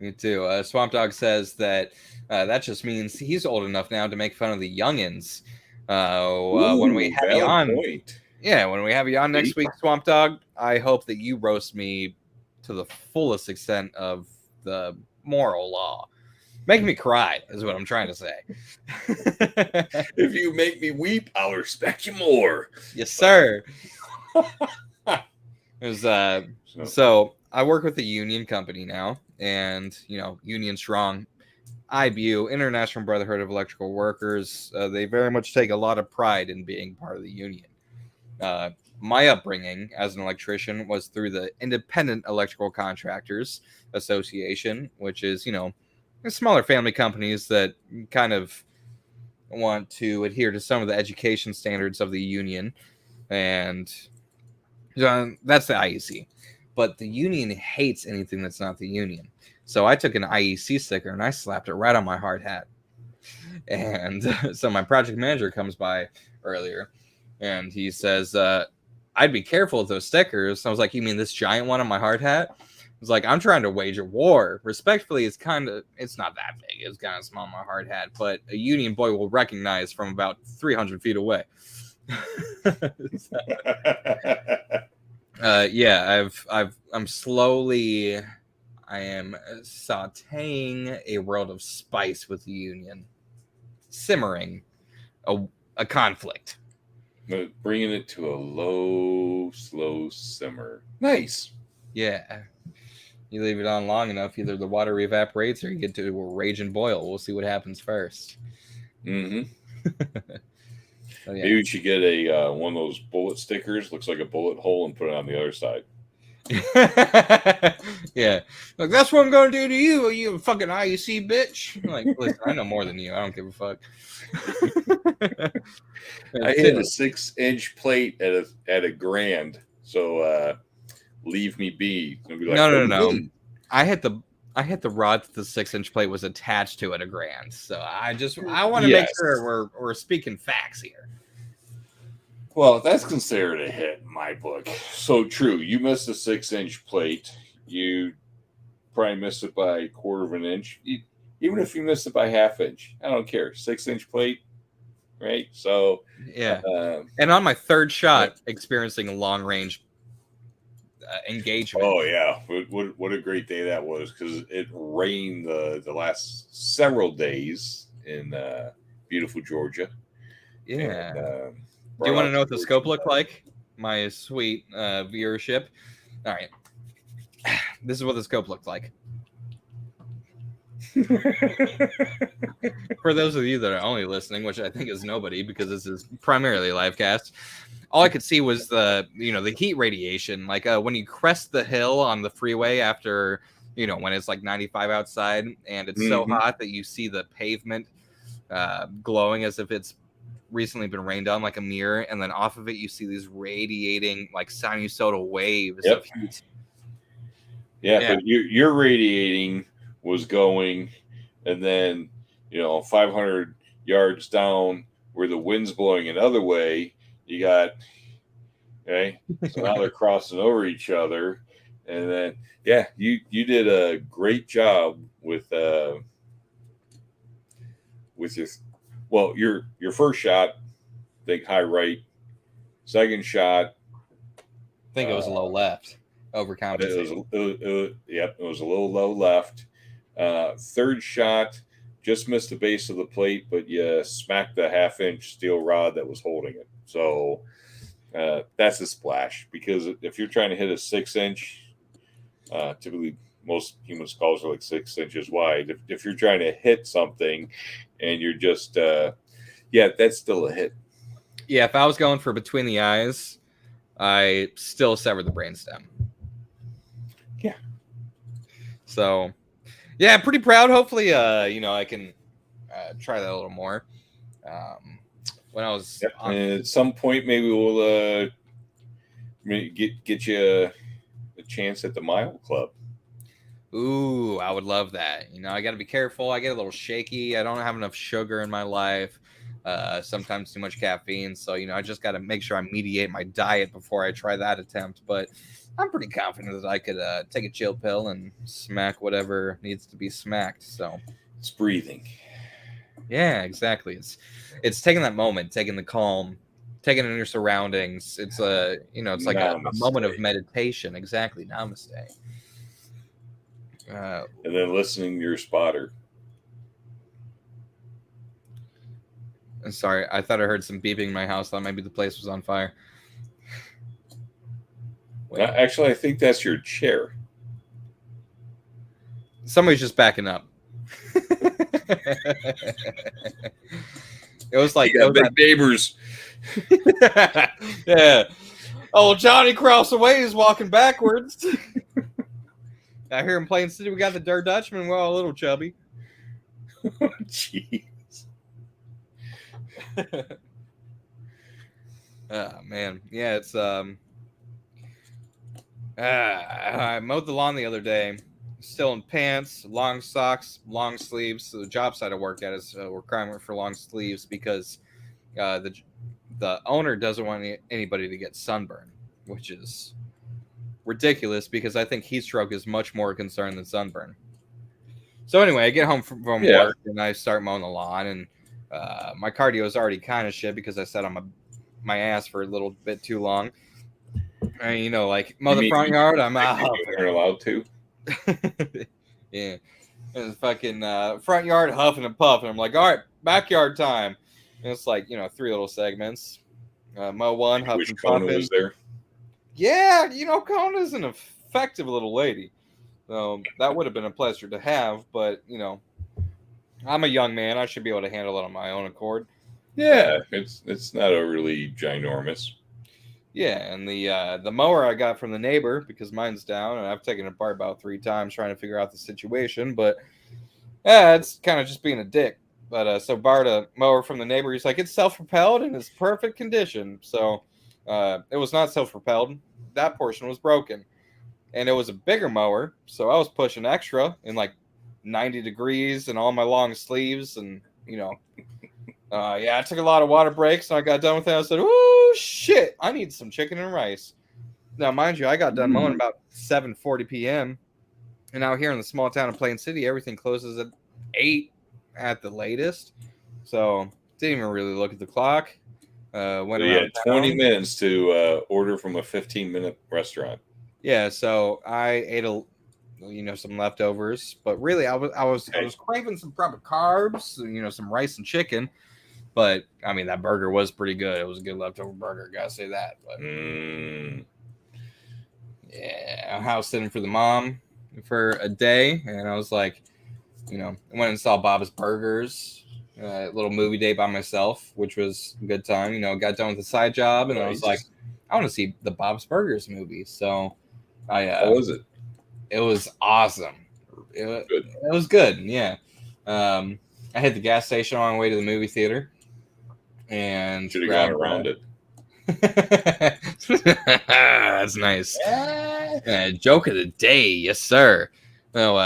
Me too. Swamp Dog says that that just means he's old enough now to make fun of the youngins. When we have you on, when we have you on next week, Swamp Dog, I hope that you roast me to the fullest extent of the moral law. Make me cry is what I'm trying to say. If you make me weep, I'll respect you more. Yes, sir. So I work with a union company now, and Union Strong. IBU, International Brotherhood of Electrical Workers, they very much take a lot of pride in being part of the union. my upbringing as an electrician was through the Independent Electrical Contractors Association, which is, smaller family companies that kind of want to adhere to some of the education standards of the union. And that's the IEC. But the union hates anything that's not the union. So I took an IEC sticker and I slapped it right on my hard hat. And so my project manager comes by earlier and he says, I'd be careful with those stickers. I was like, you mean this giant one on my hard hat? I was like, I'm trying to wage a war. Respectfully, it's not that big. It's kind of small on my hard hat, but a union boy will recognize from about 300 feet away. I am sauteing a world of spice with the union, simmering a conflict, but bringing it to a low, slow simmer. Nice. Yeah, you leave it on long enough, either the water evaporates or you get to a raging boil. We'll see what happens first. Mm-hmm. So, yeah. Maybe you should get a one of those bullet stickers, looks like a bullet hole, and put it on the other side. Yeah, like that's what I'm going to do to you, you fucking IEC bitch. I'm like, listen, I know more than you. I don't give a fuck. I hit a 6-inch plate at a $1,000, so leave me be. Like, no. I hit the rod that the 6-inch plate was attached to at $1,000. So I want to make sure we're speaking facts here. Well, that's considered a hit in my book. So true. You missed a 6-inch plate. You probably missed it by 1/4 inch. Even if you missed it by 1/2 inch, I don't care. 6-inch plate, right? So yeah. And on my third shot, experiencing a long range engagement. Oh yeah, what a great day that was, because it rained the last several days in beautiful Georgia. Yeah. And, do you want to know what the scope looked like? My sweet viewership. All right. This is what the scope looked like. For those of you that are only listening, which I think is nobody because this is primarily live cast, all I could see was the heat radiation. Like when you crest the hill on the freeway after, when it's like 95 outside and it's so hot that you see the pavement glowing as if it's recently been rained on, like a mirror, and then off of it you see these radiating like sinusoidal waves of heat. Yeah, but your radiating was going, and then 500 yards down where the wind's blowing another way, you got so now they're crossing over each other, and then you did a great job with your first shot, I think high right. Second shot, I think it was a low left. Overcompensating. It was a little low left. Third shot, just missed the base of the plate, but you smacked the 1/2-inch steel rod that was holding it. So that's a splash, because if you're trying to hit a 6-inch, typically most human skulls are like 6 inches wide. If you're trying to hit something and you're just, that's still a hit. Yeah, if I was going for between the eyes, I still severed the brainstem. Yeah. So, yeah, pretty proud. Hopefully, I can try that a little more. When I was and at some point, maybe we'll get you a chance at the Mile Club. Ooh, I would love that. I got to be careful. I get a little shaky. I don't have enough sugar in my life. Sometimes too much caffeine. So, I just got to make sure I mediate my diet before I try that attempt. But I'm pretty confident that I could take a chill pill and smack whatever needs to be smacked. So it's breathing. Yeah, exactly. It's taking that moment, taking the calm, taking in your surroundings. It's it's like a moment of meditation. Exactly. Namaste. And then listening to your spotter. I'm sorry, I thought I heard some beeping in my house. Thought maybe the place was on fire. Actually, I think that's your chair. Somebody's just backing up. It was like big neighbors. Yeah. Oh, Johnny Cross away is walking backwards. I hear him playing City. We got the Der Dutchman. We're all a little chubby. Jeez. Oh man, yeah, it's I mowed the lawn the other day, still in pants, long socks, long sleeves. So the job site I work at is a requirement for long sleeves because the owner doesn't want anybody to get sunburn, which is ridiculous because I think heat stroke is much more concern than sunburn. So anyway, I get home from work and I start mowing the lawn, and my cardio is already kind of shit because I sat on my ass for a little bit too long. I mean, like mow the front yard, I'm out. You're allowed to. Yeah, and it's fucking front yard huffing and puffing. I'm like, all right, backyard time. And it's like 3 little segments. Mow one, huffing and puffing. Was there? Yeah, Kona's an effective little lady. So that would have been a pleasure to have, but I'm a young man. I should be able to handle it on my own accord. Yeah, it's not overly ginormous. Yeah, and the mower I got from the neighbor because mine's down, and I've taken it apart about 3 times trying to figure out the situation. But it's kind of just being a dick. But so borrowed a mower from the neighbor. He's like, it's self-propelled and it's perfect condition. So it was not self-propelled. That portion was broken, and it was a bigger mower. So I was pushing extra in like 90 degrees and all my long sleeves, and I took a lot of water breaks, and I got done with it. I said, "Oh shit, I need some chicken and rice." Now, mind you, I got done mowing about 7:40 p.m. And out here in the small town of Plain City, everything closes at 8 at the latest. So didn't even really look at the clock. Went around 20 minutes to order from a 15-minute restaurant. Yeah, so I ate some leftovers, but really I was craving some proper carbs, some rice and chicken. But I mean, that burger was pretty good. It was a good leftover burger, gotta say that. But yeah, I was sitting for the mom for a day, and I was like, I went and saw Bob's Burgers, a little movie day by myself, which was a good time. Got done with the side job, and I was like, I want to see the Bob's Burgers movie. So how was it? It was awesome. It was good. Yeah. I hit the gas station on my way to the movie theater, and should have gone around it. That's nice. Joke of the day, yes sir. No,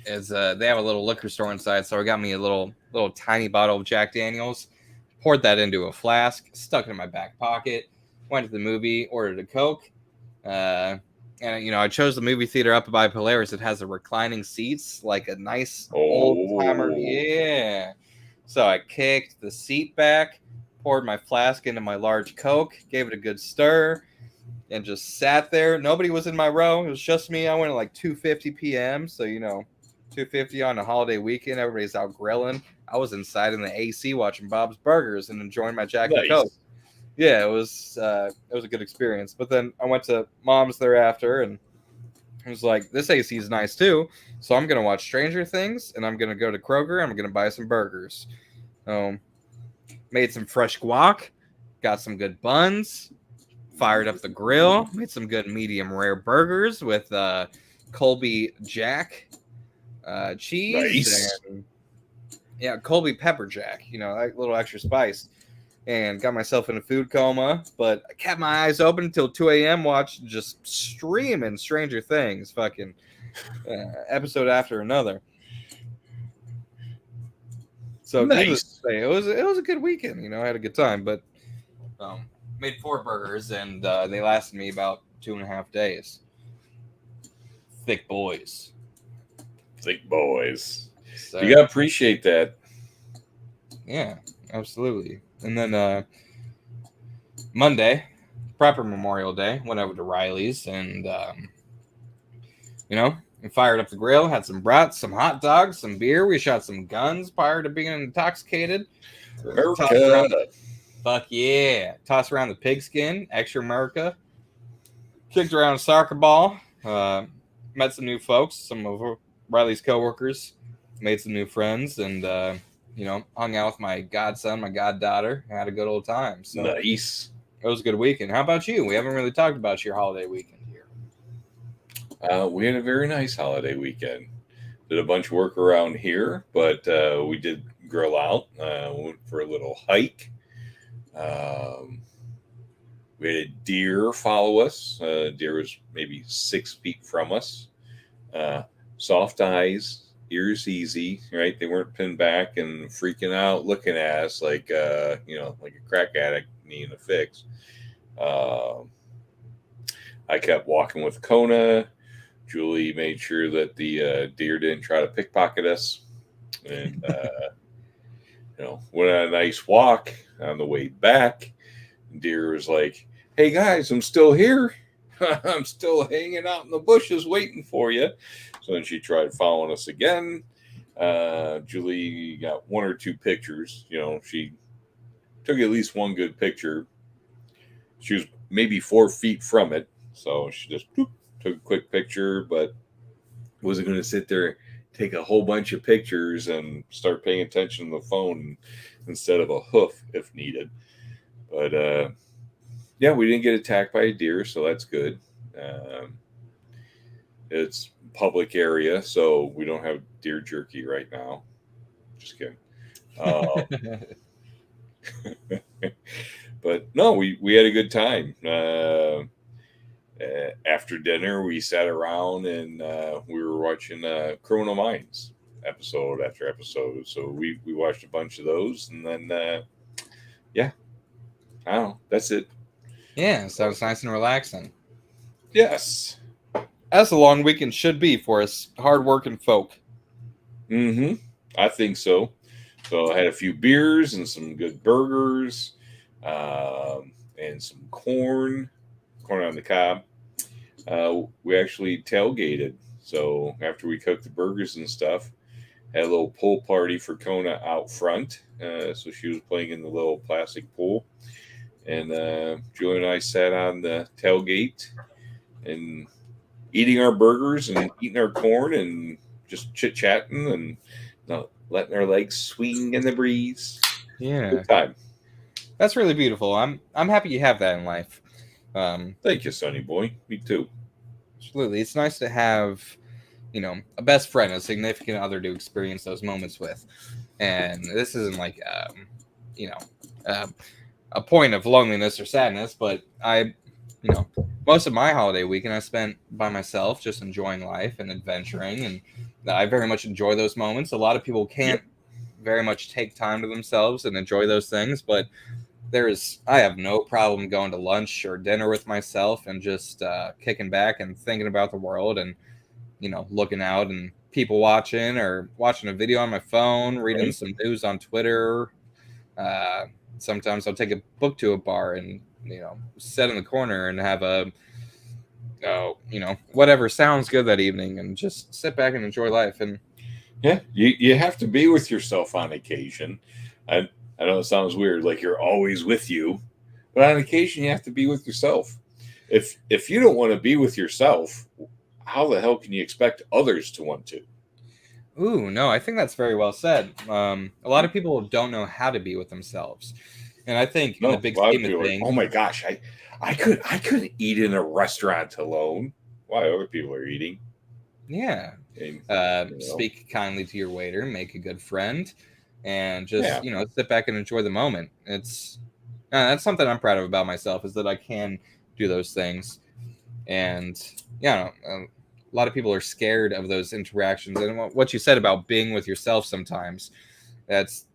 they have a little liquor store inside, so I got me a little tiny bottle of Jack Daniels, poured that into a flask, stuck it in my back pocket, went to the movie, ordered a Coke, and I chose the movie theater up by Polaris. It has the reclining seats, like a nice old timer. Yeah. So I kicked the seat back, poured my flask into my large Coke, gave it a good stir, and just sat there. Nobody was in my row. It was just me. I went at like 2:50 p.m. So 2:50 on a holiday weekend. Everybody's out grilling. I was inside in the AC watching Bob's Burgers and enjoying my Jack and Coke. Yeah, it was a good experience. But then I went to Mom's thereafter, and I was like, this AC is nice too. So I'm gonna watch Stranger Things, and I'm gonna go to Kroger. I'm gonna buy some burgers. Made some fresh guac, got some good buns, fired up the grill, made some good medium rare burgers with Colby Jack cheese. And, Colby pepper jack. A little extra spice. And got myself in a food coma, but I kept my eyes open until 2 a.m. Watched just streaming Stranger Things, fucking episode after another. So nice. It was a good weekend. I had a good time, but made 4 burgers, and they lasted me about 2.5 days. Thick boys. So, you gotta appreciate that. Yeah, absolutely. And then Monday, proper Memorial Day, went over to Riley's and, we fired up the grill, had some brats, some hot dogs, some beer. We shot some guns prior to being intoxicated. Fuck yeah. Tossed around the pigskin, extra America. Kicked around a soccer ball. Met some new folks, some of Riley's coworkers. Made some new friends, and hung out with my godson, my goddaughter, had a good old time. So nice. It was a good weekend. How about you? We haven't really talked about your holiday weekend here. We had a very nice holiday weekend. Did a bunch of work around here, but we did grill out. Went for a little hike. Um, we had a deer follow us. Deer was maybe 6 feet from us. Uh, Soft eyes, ears easy, right? They weren't pinned back and freaking out, looking at us like like a crack addict needing a fix. Um I kept walking with Kona. Julie made sure that the deer didn't try to pickpocket us, and went on a nice walk. On the way back, deer was like, "Hey guys, I'm still here. I'm still hanging out in the bushes waiting for you." So then she tried following us again. Julie got 1 or 2 pictures. She took at least one good picture. She was maybe 4 feet from it, so she just took a quick picture, but wasn't going to sit there, take a whole bunch of pictures, and start paying attention to the phone instead of a hoof if needed. But yeah, we didn't get attacked by a deer, so that's good. It's public area, so we don't have deer jerky right now. Just kidding. But no, we had a good time. After dinner, we sat around and we were watching Criminal Minds episode after episode. So we watched a bunch of those, and then yeah, I don't know. That's it. Yeah, sounds nice and relaxing. Yes. As a long weekend should be for us hardworking folk. Mm-hmm. I think so. So I had a few beers and some good burgers, and some corn on the cob. We actually tailgated. So after we cooked the burgers and stuff, had a little pool party for Kona out front. So she was playing in the little plastic pool. And Julie and I sat on the tailgate and eating our burgers and eating our corn and just chit-chatting and letting our legs swing in the breeze. Yeah. Good time. That's really beautiful. I'm happy you have that in life. Thank you, Sonny boy. Me too. Absolutely. It's nice to have, a best friend, a significant other to experience those moments with. And this isn't like, a point of loneliness or sadness, but most of my holiday weekend I spent by myself, just enjoying life and adventuring. And I very much enjoy those moments. A lot of people can't very much take time to themselves and enjoy those things, but I have no problem going to lunch or dinner with myself and just kicking back and thinking about the world and, looking out and people watching or watching a video on my phone, reading some news on Twitter. Sometimes I'll take a book to a bar and, sit in the corner and have whatever sounds good that evening and just sit back and enjoy life. And yeah, you have to be with yourself on occasion. I know it sounds weird, like you're always with you, but on occasion you have to be with yourself. If you don't want to be with yourself, how the hell can you expect others to want to? Ooh, no, I think that's very well said. A lot of people don't know how to be with themselves, and I think in the big scheme of things, oh my gosh, I couldn't eat in a restaurant alone. Why other people are eating? Yeah, speak kindly to your waiter, make a good friend, and just sit back and enjoy the moment. That's something I'm proud of about myself, is that I can do those things. And a lot of people are scared of those interactions. And what you said about being with yourself sometimes, that's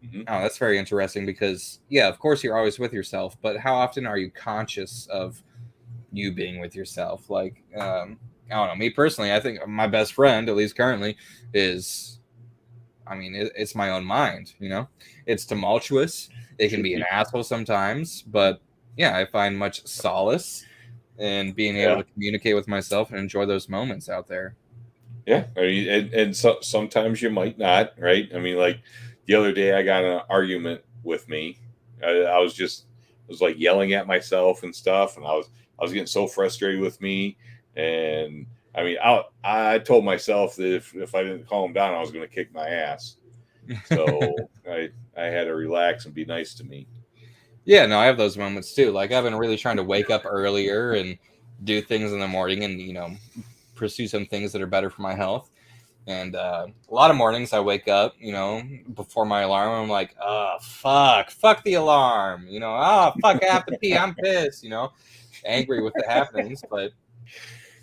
very interesting, because of course you're always with yourself, but how often are you conscious of you being with yourself? Like, I don't know, me personally, I think my best friend, at least currently, is, it's my own mind. It's tumultuous. It can be an asshole sometimes, but I find much solace in being able to communicate with myself and enjoy those moments out there. Yeah, and so sometimes you might not, right? Like the other day, I got in an argument with me. I was like yelling at myself and stuff, and I was getting so frustrated with me. And I told myself that if I didn't calm down, I was going to kick my ass. So I had to relax and be nice to me. Yeah, no, I have those moments too. Like I've been really trying to wake up earlier and do things in the morning, and pursue some things that are better for my health. And a lot of mornings I wake up, before my alarm. I'm like, oh fuck the alarm. Oh fuck, I have to pee. I'm pissed. Angry with the happenings, but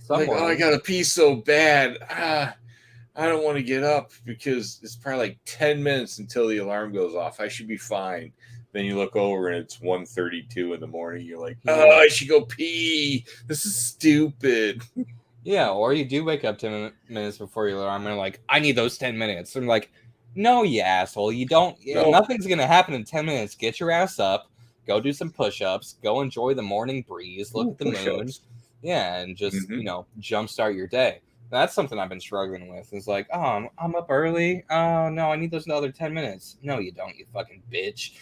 some Like, oh, I mornings, gotta pee so bad. I don't want to get up because it's probably like 10 minutes until the alarm goes off. I should be fine. Then you look over and it's 1:32 in the morning. You're like, oh, yeah. I should go pee. This is stupid. Yeah, or you do wake up 10 minutes before your alarm and like, I need those 10 minutes. I'm like, no, you asshole. You don't. No. Nothing's going to happen in 10 minutes. Get your ass up. Go do some push-ups. Go enjoy the morning breeze. Look at the moon. Yeah, and just, jumpstart your day. That's something I've been struggling with. It's like, oh, I'm up early. Oh, no, I need those other 10 minutes. No, you don't, you fucking bitch.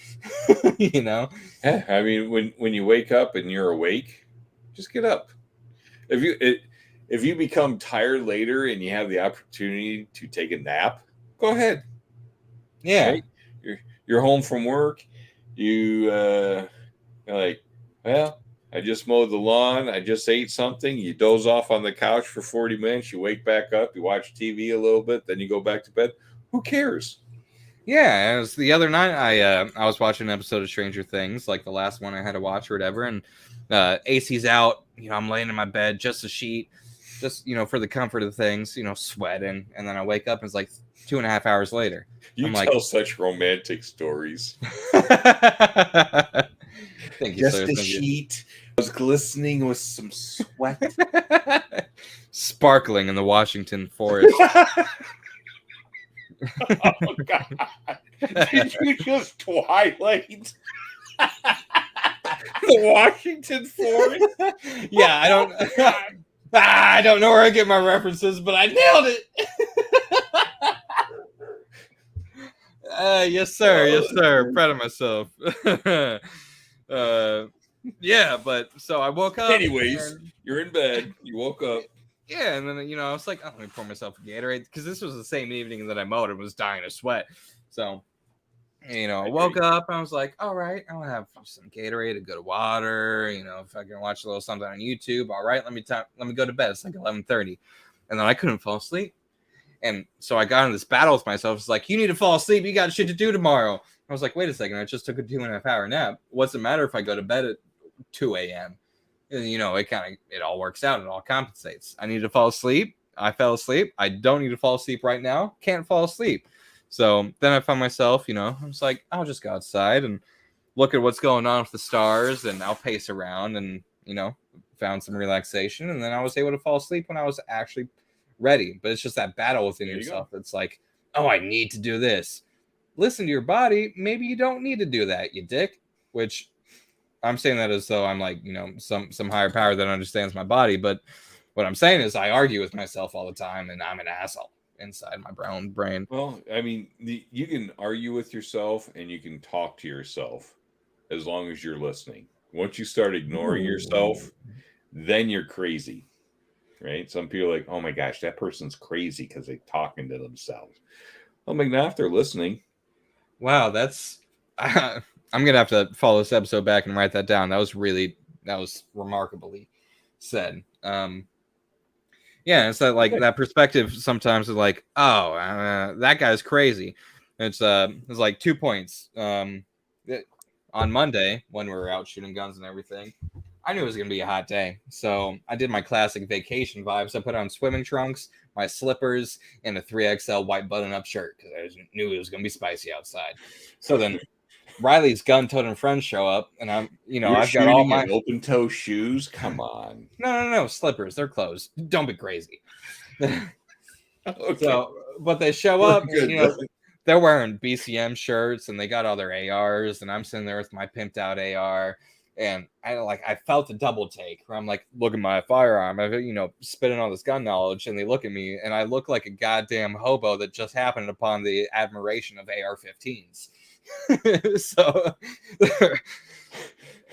Yeah, I mean, when you wake up and you're awake, just get up. If you become tired later and you have the opportunity to take a nap, go ahead. Yeah. Right? You're home from work. You're like, well, I just mowed the lawn. I just ate something. You doze off on the couch for 40 minutes. You wake back up. You watch TV a little bit. Then you go back to bed. Who cares? Yeah, it was the other night. I was watching an episode of Stranger Things, like the last one I had to watch or whatever, and AC's out. I'm laying in my bed, just a sheet, just for the comfort of things. Sweating, and then I wake up and it's like 2.5 hours later. You tell such romantic stories. Thank you, just sir. a sheet. I was glistening with some sweat, sparkling in the Washington forest. Oh God! Did you just twilight the Washington forest? Yeah, I don't know where I get my references, but I nailed it. Yes, sir. Yes, sir. Proud of myself. Yeah, but so I woke up. Anyways, you're in bed. You woke up. Yeah, and then I was like, oh, let me pour myself a Gatorade, because this was the same evening that I mowed and was dying of sweat. So, I woke up and I was like, all right, I'll have some Gatorade, a good water. If I can watch a little something on YouTube, all right, let me go to bed. It's like 11:30, and then I couldn't fall asleep, and so I got in this battle with myself. It's like, you need to fall asleep. You got shit to do tomorrow. I was like, wait a second, I just took a 2.5 hour nap. What's the matter if I go to bed at 2 a.m.? It all works out. It all compensates. I need to fall asleep. I fell asleep. I don't need to fall asleep right now. Can't fall asleep. So then I found myself, I was like, I'll just go outside and look at what's going on with the stars, and I'll pace around and, found some relaxation. And then I was able to fall asleep when I was actually ready. But it's just that battle within yourself. It's like, oh, I need to do this. Listen to your body. Maybe you don't need to do that, you dick. Which I'm saying that as though I'm like, some higher power that understands my body. But what I'm saying is I argue with myself all the time, and I'm an asshole inside my own brain. Well, I mean, you can argue with yourself and you can talk to yourself as long as you're listening. Once you start ignoring yourself, then you're crazy, right? Some people are like, oh my gosh, that person's crazy because they're talking to themselves. I'm like, nah, if they're listening. Wow, that's... I'm going to have to follow this episode back and write that down. That was remarkably said. Yeah, it's that perspective sometimes is like, oh, that guy's crazy. It's like 2 points. On Monday, when we were out shooting guns and everything, I knew it was going to be a hot day. So I did my classic vacation vibes. I put on swimming trunks, my slippers, and a 3XL white button-up shirt because I knew it was going to be spicy outside. So then Riley's gun-toting friends show up, and I've got all my open-toe shoes. Come on, no slippers. They're closed. Don't be crazy. Okay. So, but they show up, and, they're wearing BCM shirts, and they got all their ARs, and I'm sitting there with my pimped-out AR, and I felt a double take where I'm like, look at my firearm, I've spitting all this gun knowledge, and they look at me, and I look like a goddamn hobo that just happened upon the admiration of AR-15s. So,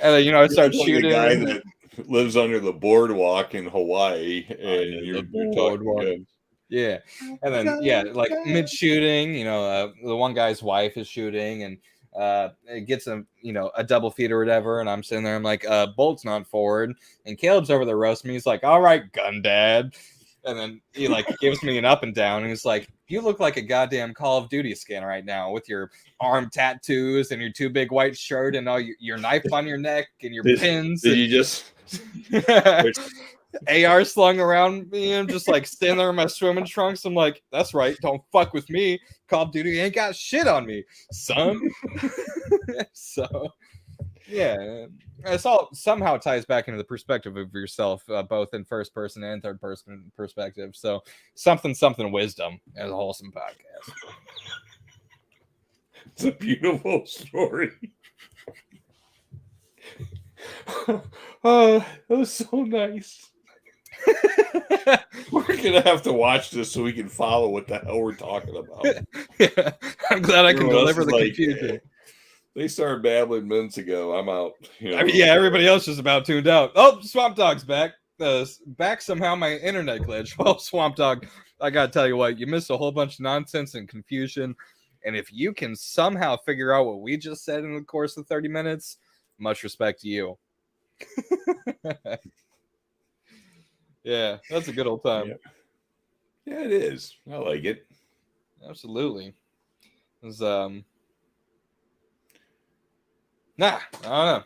and I start shooting. The guy that lives under the boardwalk in Hawaii, and you're talking. Yeah, and then like mid shooting, the one guy's wife is shooting, and it gets a double feed or whatever, and I'm sitting there, I'm like, bolt's not forward, and Caleb's over there roasting me. He's like, all right, gun dad. And then he like gives me an up and down, and he's like, "You look like a goddamn Call of Duty skin right now with your arm tattoos and your too big white shirt and all your knife on your neck and your pins." Did and you just AR slung around me and just like standing there in my swimming trunks? I'm like, "That's right, don't fuck with me. Call of Duty ain't got shit on me, son." So yeah, it's all somehow ties back into the perspective of yourself, both in first person and third person perspective. So something wisdom as a wholesome podcast. It's a beautiful story. Oh, that was so nice. We're gonna have to watch this so we can follow what the hell we're talking about. Yeah, I'm glad I can Everyone else deliver is the like, confusion. They started babbling minutes ago. I'm out. I mean, yeah, everybody else is about tuned out. Oh, Swamp Dog's back. Back somehow my internet glitch. Well, Swamp Dog, I gotta tell you what, you missed a whole bunch of nonsense and confusion. And if you can somehow figure out what we just said in the course of 30 minutes, much respect to you. Yeah, that's a good old time. Yeah, it is. I like it. Absolutely. It was, I don't know.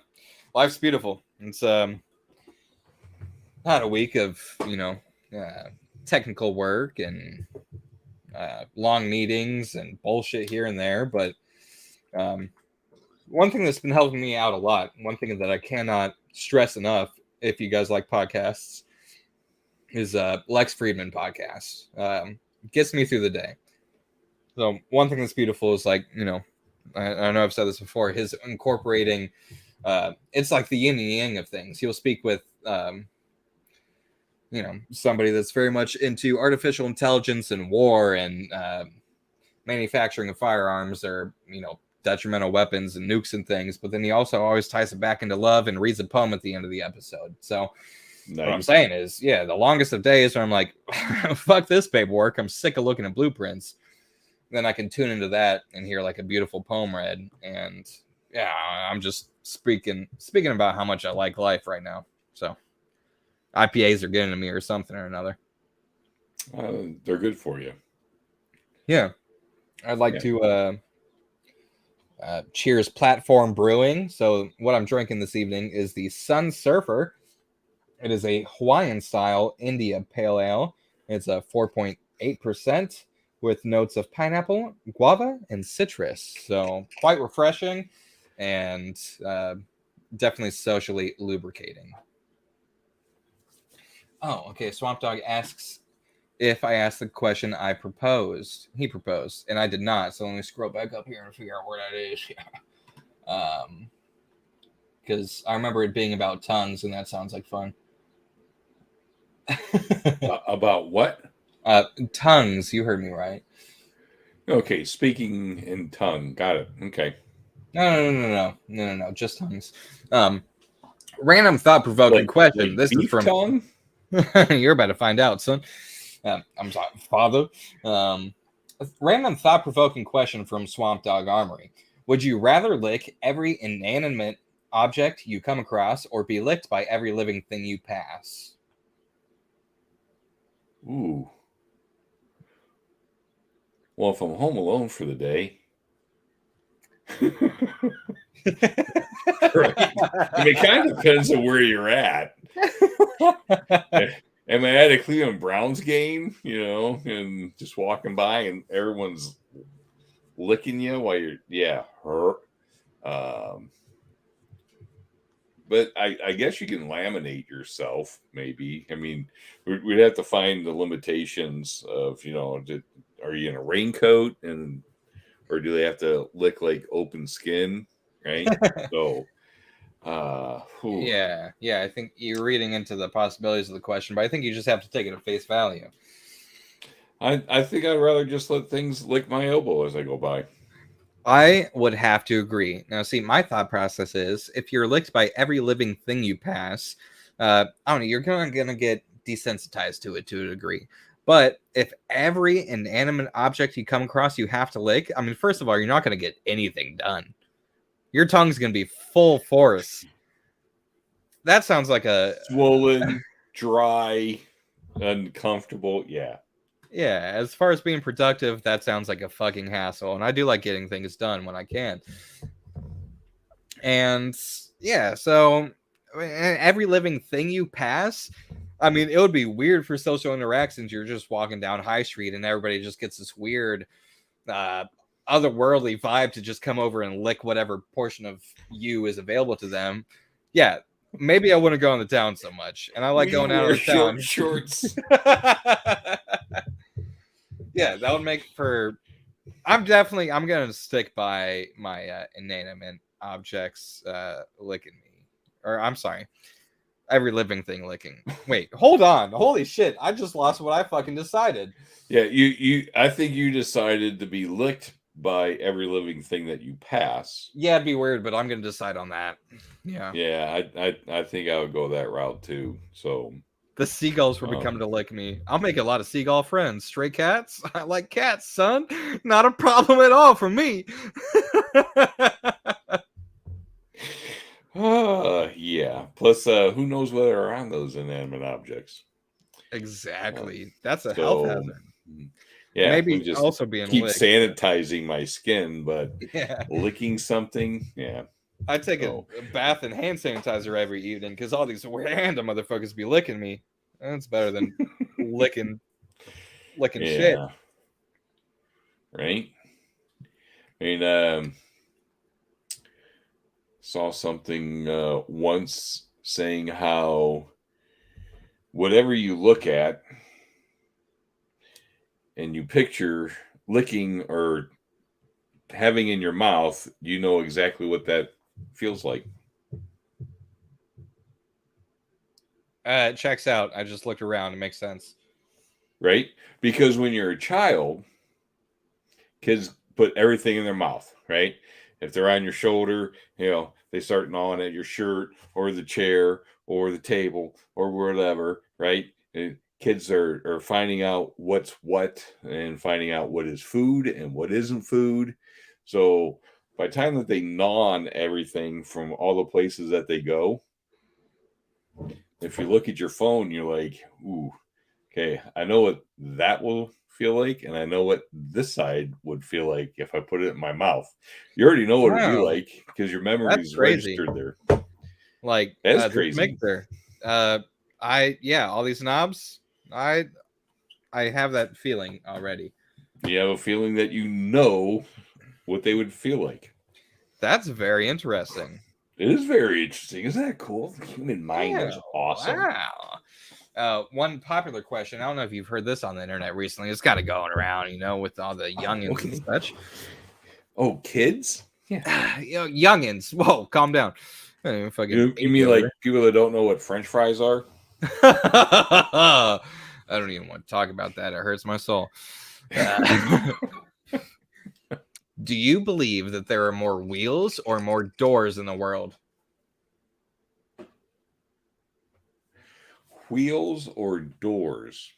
Life's beautiful. It's not a week of technical work and long meetings and bullshit here and there, but one thing that's been helping me out a lot, one thing that I cannot stress enough, if you guys like podcasts, is Lex Friedman podcast. Gets me through the day. So one thing that's beautiful is like, I know I've said this before, his incorporating, it's like the yin and yang of things. He'll speak with, somebody that's very much into artificial intelligence and war and manufacturing of firearms or, detrimental weapons and nukes and things. But then he also always ties it back into love and reads a poem at the end of the episode. So what I'm saying is, the longest of days where I'm like, fuck this paperwork. I'm sick of looking at blueprints. Then I can tune into that and hear like a beautiful poem read. And I'm just speaking about how much I like life right now. So IPAs are getting to me or something or another. They're good for you. Yeah. I'd like to cheers Platform Brewing. So what I'm drinking this evening is the Sun Surfer. It is a Hawaiian style India Pale Ale. It's a 4.8%. with notes of pineapple, guava, and citrus. So quite refreshing and definitely socially lubricating. Oh, okay. Swamp Dog asks if I asked the question he proposed, and I did not. So let me scroll back up here and figure out where that is. Because I remember it being about tongues, and that sounds like fun. About what? Tongues. You heard me right. Okay, speaking in tongue. Got it. Okay. No. Just tongues. Random thought-provoking question. This is from tongue. You're about to find out, son. I'm sorry, father. Random thought-provoking question from Swamp Dog Armory. Would you rather lick every inanimate object you come across, or be licked by every living thing you pass? Ooh. Well, if I'm home alone for the day, right? I mean, it kind of depends on where you're at. Am I at a Cleveland Browns game, and just walking by and everyone's licking you while you're, but I guess you can laminate yourself, maybe. I mean, we'd have to find the limitations of, are you in a raincoat or do they have to lick like open skin, right? So, yeah, I think you're reading into the possibilities of the question, but I think you just have to take it at face value. I think I'd rather just let things lick my elbow as I go by. I would have to agree. Now, see, my thought process is if you're licked by every living thing you pass, I don't know, you're going to get desensitized to it to a degree. But if every inanimate object you come across, you have to lick, I mean, first of all, you're not going to get anything done. Your tongue's gonna be full force. That sounds like a swollen, dry, uncomfortable. Yeah. yeah. As far as being productive, that sounds like a fucking hassle. And I do like getting things done when I can. And yeah, so every living thing you pass, I mean, it would be weird for social interactions. You're just walking down High Street and everybody just gets this weird, otherworldly vibe to just come over and lick whatever portion of you is available to them. Yeah, maybe I wouldn't go in the town so much. And I like We going out wear of the town. shorts. Yeah, that would make for. I'm gonna stick by my inanimate objects licking me, or I'm sorry, every living thing licking. Wait, hold on, holy shit! I just lost what I fucking decided. Yeah, you. I think you decided to be licked by every living thing that you pass. Yeah, it'd be weird, but I'm gonna decide on that. Yeah. Yeah, I think I would go that route too. So The seagulls will be coming to lick me. I'll make a lot of seagull friends. Stray cats? I like cats, son. Not a problem at all for me. Yeah. Plus, who knows what are on those inanimate objects? Exactly. That's a health hazard. Yeah. Maybe just also being keep licked. sanitizing my skin, but Yeah. licking something, yeah. I take a bath and hand sanitizer every evening because all these random motherfuckers be licking me. That's better than licking shit. Right? I mean, saw something once saying how whatever you look at and you picture licking or having in your mouth, you know exactly what that feels like. It checks out. I just looked around. It makes sense. Right? Because when you're a child, kids put everything in their mouth, right? If they're on your shoulder, they start gnawing at your shirt or the chair or the table or whatever, right? And kids are finding out what's what and finding out what is food and what isn't food. So by the time that they gnaw on everything from all the places that they go, if you look at your phone, you're like, ooh, okay, I know what that will feel like, and I know what this side would feel like if I put it in my mouth. You already know what it'd be like because your memory is registered there. Like that's crazy. Mixer. All these knobs. I have that feeling already. You have a feeling that you know what they would feel like. That's very interesting. It is very interesting. Isn't that cool? The human mind is awesome. Wow. One popular question. I don't know if you've heard this on the internet recently. It's kind of going around, with all the youngins and such. Oh, kids? Yeah. Youngins. Whoa, calm down. You mean like people that don't know what French fries are? I don't even want to talk about that. It hurts my soul. Do you believe that there are more wheels or more doors in the world? Wheels or doors?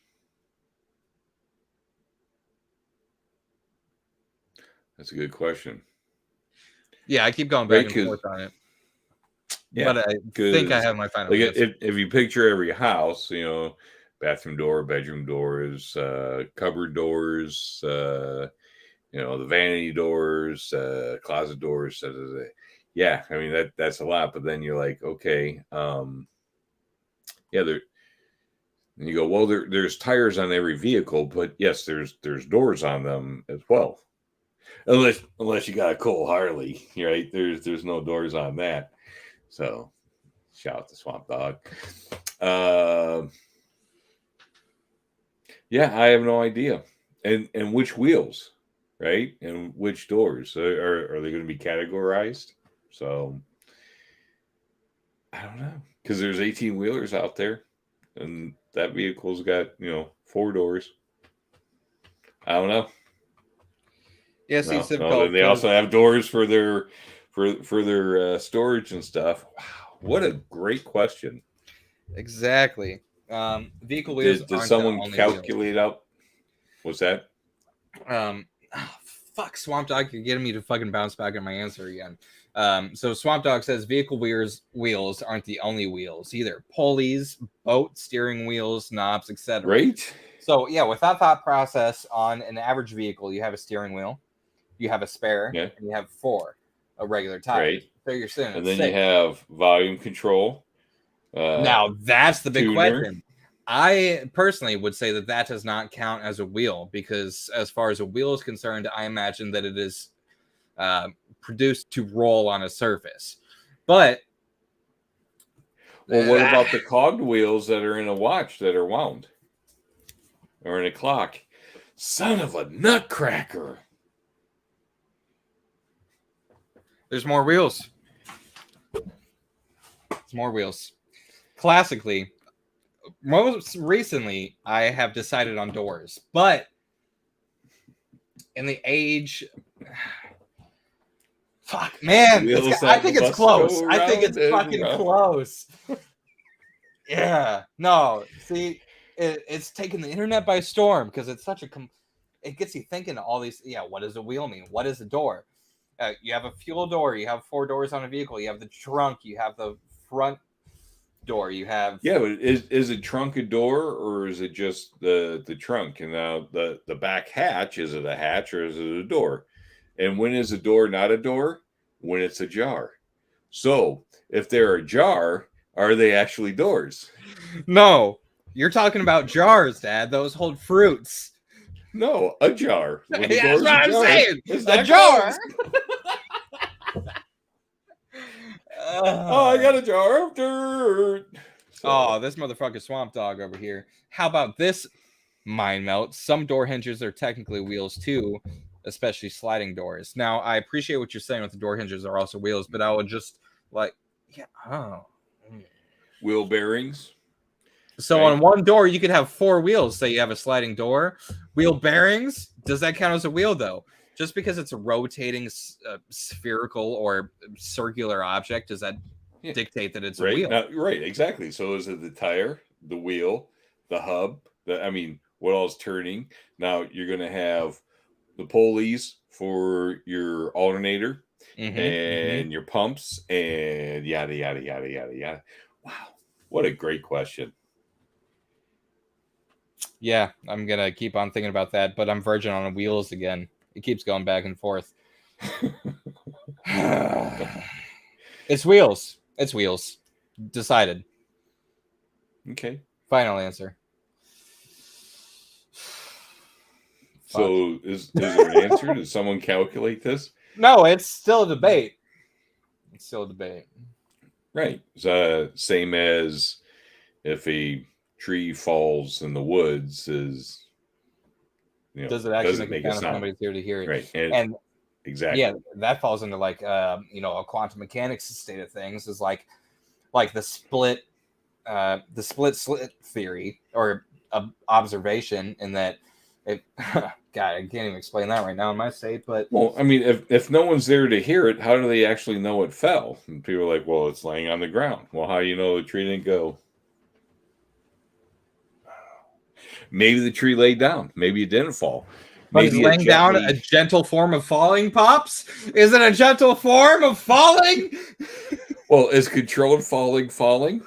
That's a good question. Yeah, I keep going back and forth on it. Yeah, but I think I have my final. Like if you picture every house, bathroom door, bedroom doors, cupboard doors, the vanity doors, closet doors. Yeah, I mean that's a lot. But then you're like, okay, yeah, and you go, well, there's tires on every vehicle, but yes, there's doors on them as well. Unless you got a cool Harley, right? There's no doors on that. So shout out to Swamp Dog. Yeah, I have no idea. And which wheels, right? And which doors are they going to be categorized? So I don't know, because there's 18 wheelers out there, and that vehicle's got 4 doors. I don't know. Yes, no, they also have doors for their storage and stuff. Wow, what a great question! Exactly. Vehicle wheels. Did someone calculate out? What's that? fuck, Swamp Dog, you're getting me to fucking bounce back on my answer again. So Swamp Dog says vehicle wheels aren't the only wheels either. Pulleys, boat steering wheels, knobs, etc. Right? So yeah, with that thought process, on an average vehicle, you have a steering wheel, you have a spare, Yeah. and you have 4 regular tires. Right. So you're sitting at And then 6. you have volume control. Now that's the big tuner. question. I personally would say that does not count as a wheel, because as far as a wheel is concerned, I imagine that it is produced to roll on a surface. But Well, what about the cogged wheels that are in a watch that are wound? Or in a clock? Son of a nutcracker. there's more wheels. It's more wheels. Classically, most recently, I have decided on doors, but in the age, fuck, man, I think it's close. I think it's fucking close. Yeah, no, see, it's taken the internet by storm, because it's such a it gets you thinking all these. Yeah, what does a wheel mean? What is a door? You have a fuel door. You have 4 doors on a vehicle. You have the trunk. You have the front door. You have but is a trunk a door, or is it just the trunk? And now the back hatch, is it a hatch or is it a door? And when is a door not a door? When it's ajar. So if they're ajar, are they actually doors? No, you're talking about jars, Dad. Those hold fruits. No, a jar. When the Yeah, door's that's what I'm saying. it's A not jar. Oh, I got a jar of dirt. Oh, this motherfucker Swamp Dog over here. How about this mind melt? Some door hinges are technically wheels too, especially sliding doors. Now, I appreciate what you're saying with the door hinges are also wheels, but I would just wheel bearings. So right. On one door, you could have 4 wheels. Say you have a sliding door. Wheel bearings, does that count as a wheel, though? Just because it's a rotating spherical or circular object, does that dictate that it's a wheel? Now, right, exactly. So is it the tire, the wheel, the hub? What all is turning? Now you're going to have the pulleys for your alternator and your pumps and yada, yada, yada, yada, yada. Wow. What a great question. Yeah, I'm going to keep on thinking about that, but I'm virgin on wheels again. It keeps going back and forth. It's wheels. It's wheels. Decided. Okay. Final answer. So is there an answer? Did someone calculate this? No, it's still a debate. It's still a debate. Right. Same as if a tree falls in the woods, does it actually make a sound? Somebody's here to hear it. Right. And exactly. Yeah, that falls into a quantum mechanics state of things, is like the split slit theory, or observation, in that it God, I can't even explain that right now in my state. But well, I mean, if no one's there to hear it, how do they actually know it fell? And people are like, well, it's laying on the ground. Well, how do you know the tree didn't go? Maybe the tree laid down. Maybe it didn't fall. But is laying down a gentle form of falling, Pops? Is it a gentle form of falling? Well, is controlled falling?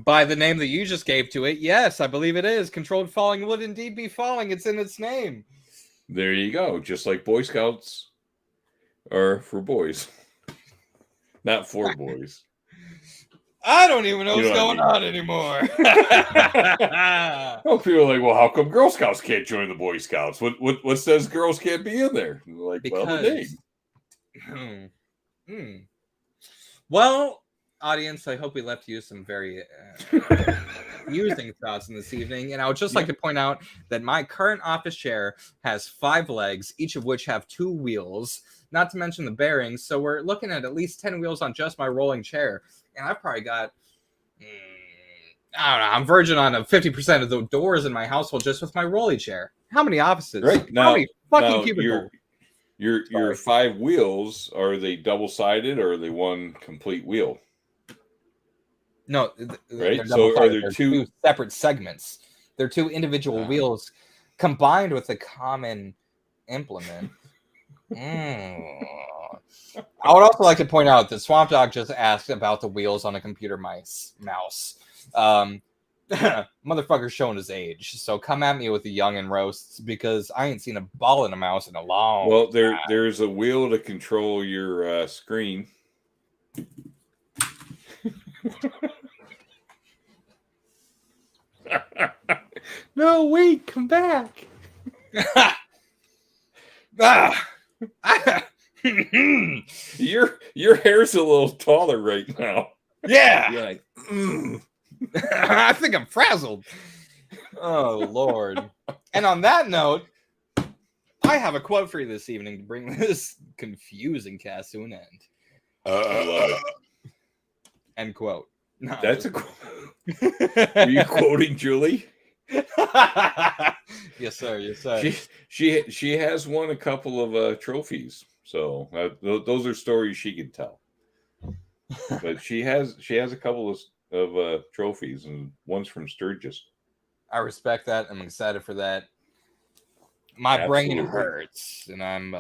By the name that you just gave to it, yes, I believe it is. Controlled falling would indeed be falling. It's in its name. There you go. Just like Boy Scouts are for boys. Not for boys. I don't even know what's going on anymore. Well, people are like, well, how come Girl Scouts can't join the Boy Scouts? What says girls can't be in there? Like, because... well, the name. Well, audience, I hope we left you some very using thoughts in this evening. And I would just like to point out that my current office chair has 5 legs, each of which have 2 wheels, not to mention the bearings. So we're looking at least 10 wheels on just my rolling chair. And I've probably got, I don't know, I'm virgin on 50% of the doors in my household just with my rolly chair. How many offices? Right. How many fucking cubicles? Your 5 wheels, are they double-sided or are they one complete wheel? No, right. So are there two separate segments? They're 2 individual wheels combined with a common implement. I would also like to point out that Swamp Dog just asked about the wheels on a computer mouse. Motherfucker's showing his age, so come at me with the young and roasts because I ain't seen a ball in a mouse in a long. Well, there's a wheel to control your screen. No, wait, come back. Your hair's a little taller right now. Yeah. You're like, I think I'm frazzled. Oh, Lord. And on that note, I have a quote for you this evening to bring this confusing cast to an end. I love it. End quote. No, That's a quote. Are you quoting Julie? Yes, sir. Yes, sir. She has won a couple of trophies, so those are stories she can tell. But she has a couple of trophies, and one's from Sturgis. I respect that. I'm excited for that. My brain hurts, and I'm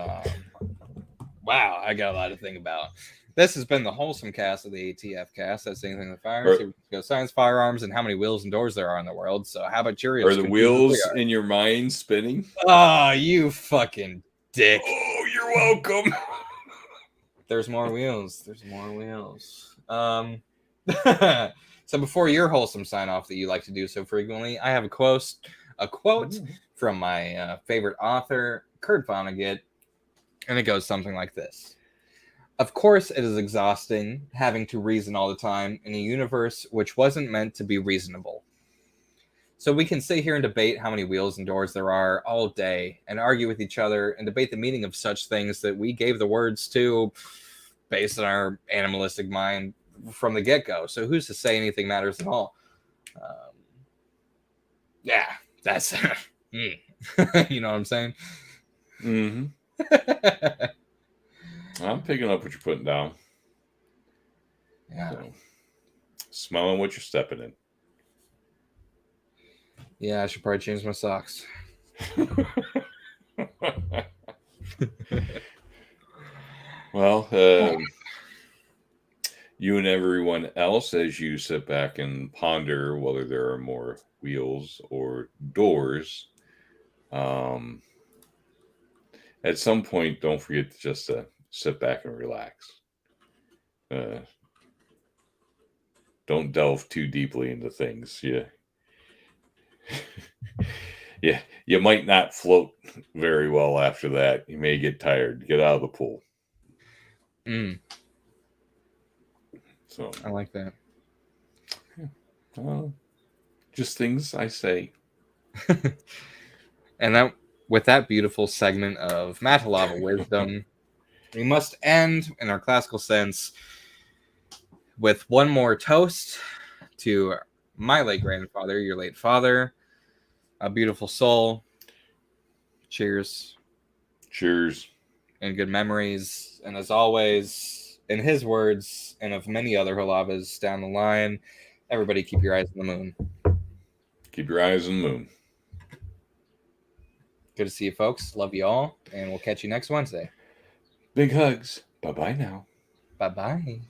wow. I got a lot to think about. This has been the wholesome cast of the ATF Cast. That's anything that fires. Here we go. Science, firearms, and how many wheels and doors there are in the world. So, how about Cheerios? Are the wheels in your mind spinning? Oh, you fucking dick! Oh, you're welcome. There's more wheels. There's more wheels. So before your wholesome sign off that you like to do so frequently, I have a quote from my favorite author, Kurt Vonnegut, and it goes something like this. Of course, it is exhausting having to reason all the time in a universe which wasn't meant to be reasonable. So we can sit here and debate how many wheels and doors there are all day and argue with each other and debate the meaning of such things that we gave the words to based on our animalistic mind from the get-go. So who's to say anything matters at all? Yeah, that's... you know what I'm saying? Mm-hmm. I'm picking up what you're putting down. Yeah. So, smelling what you're stepping in. Yeah, I should probably change my socks. Well, you and everyone else, as you sit back and ponder whether there are more wheels or doors, at some point, don't forget to just sit back and relax. Don't delve too deeply into things. Yeah, you might not float very well after that. You may get tired. Get out of the pool. So I like that. Just things I say. And that, with that beautiful segment of Matalava wisdom, we must end in our classical sense with one more toast to my late grandfather, your late father, a beautiful soul. Cheers. Cheers. And good memories. And as always, in his words, and of many other Halavas down the line, everybody keep your eyes on the moon. Keep your eyes on the moon. Good to see you, folks. Love you all. And we'll catch you next Wednesday. Big hugs. Bye-bye now. Bye-bye.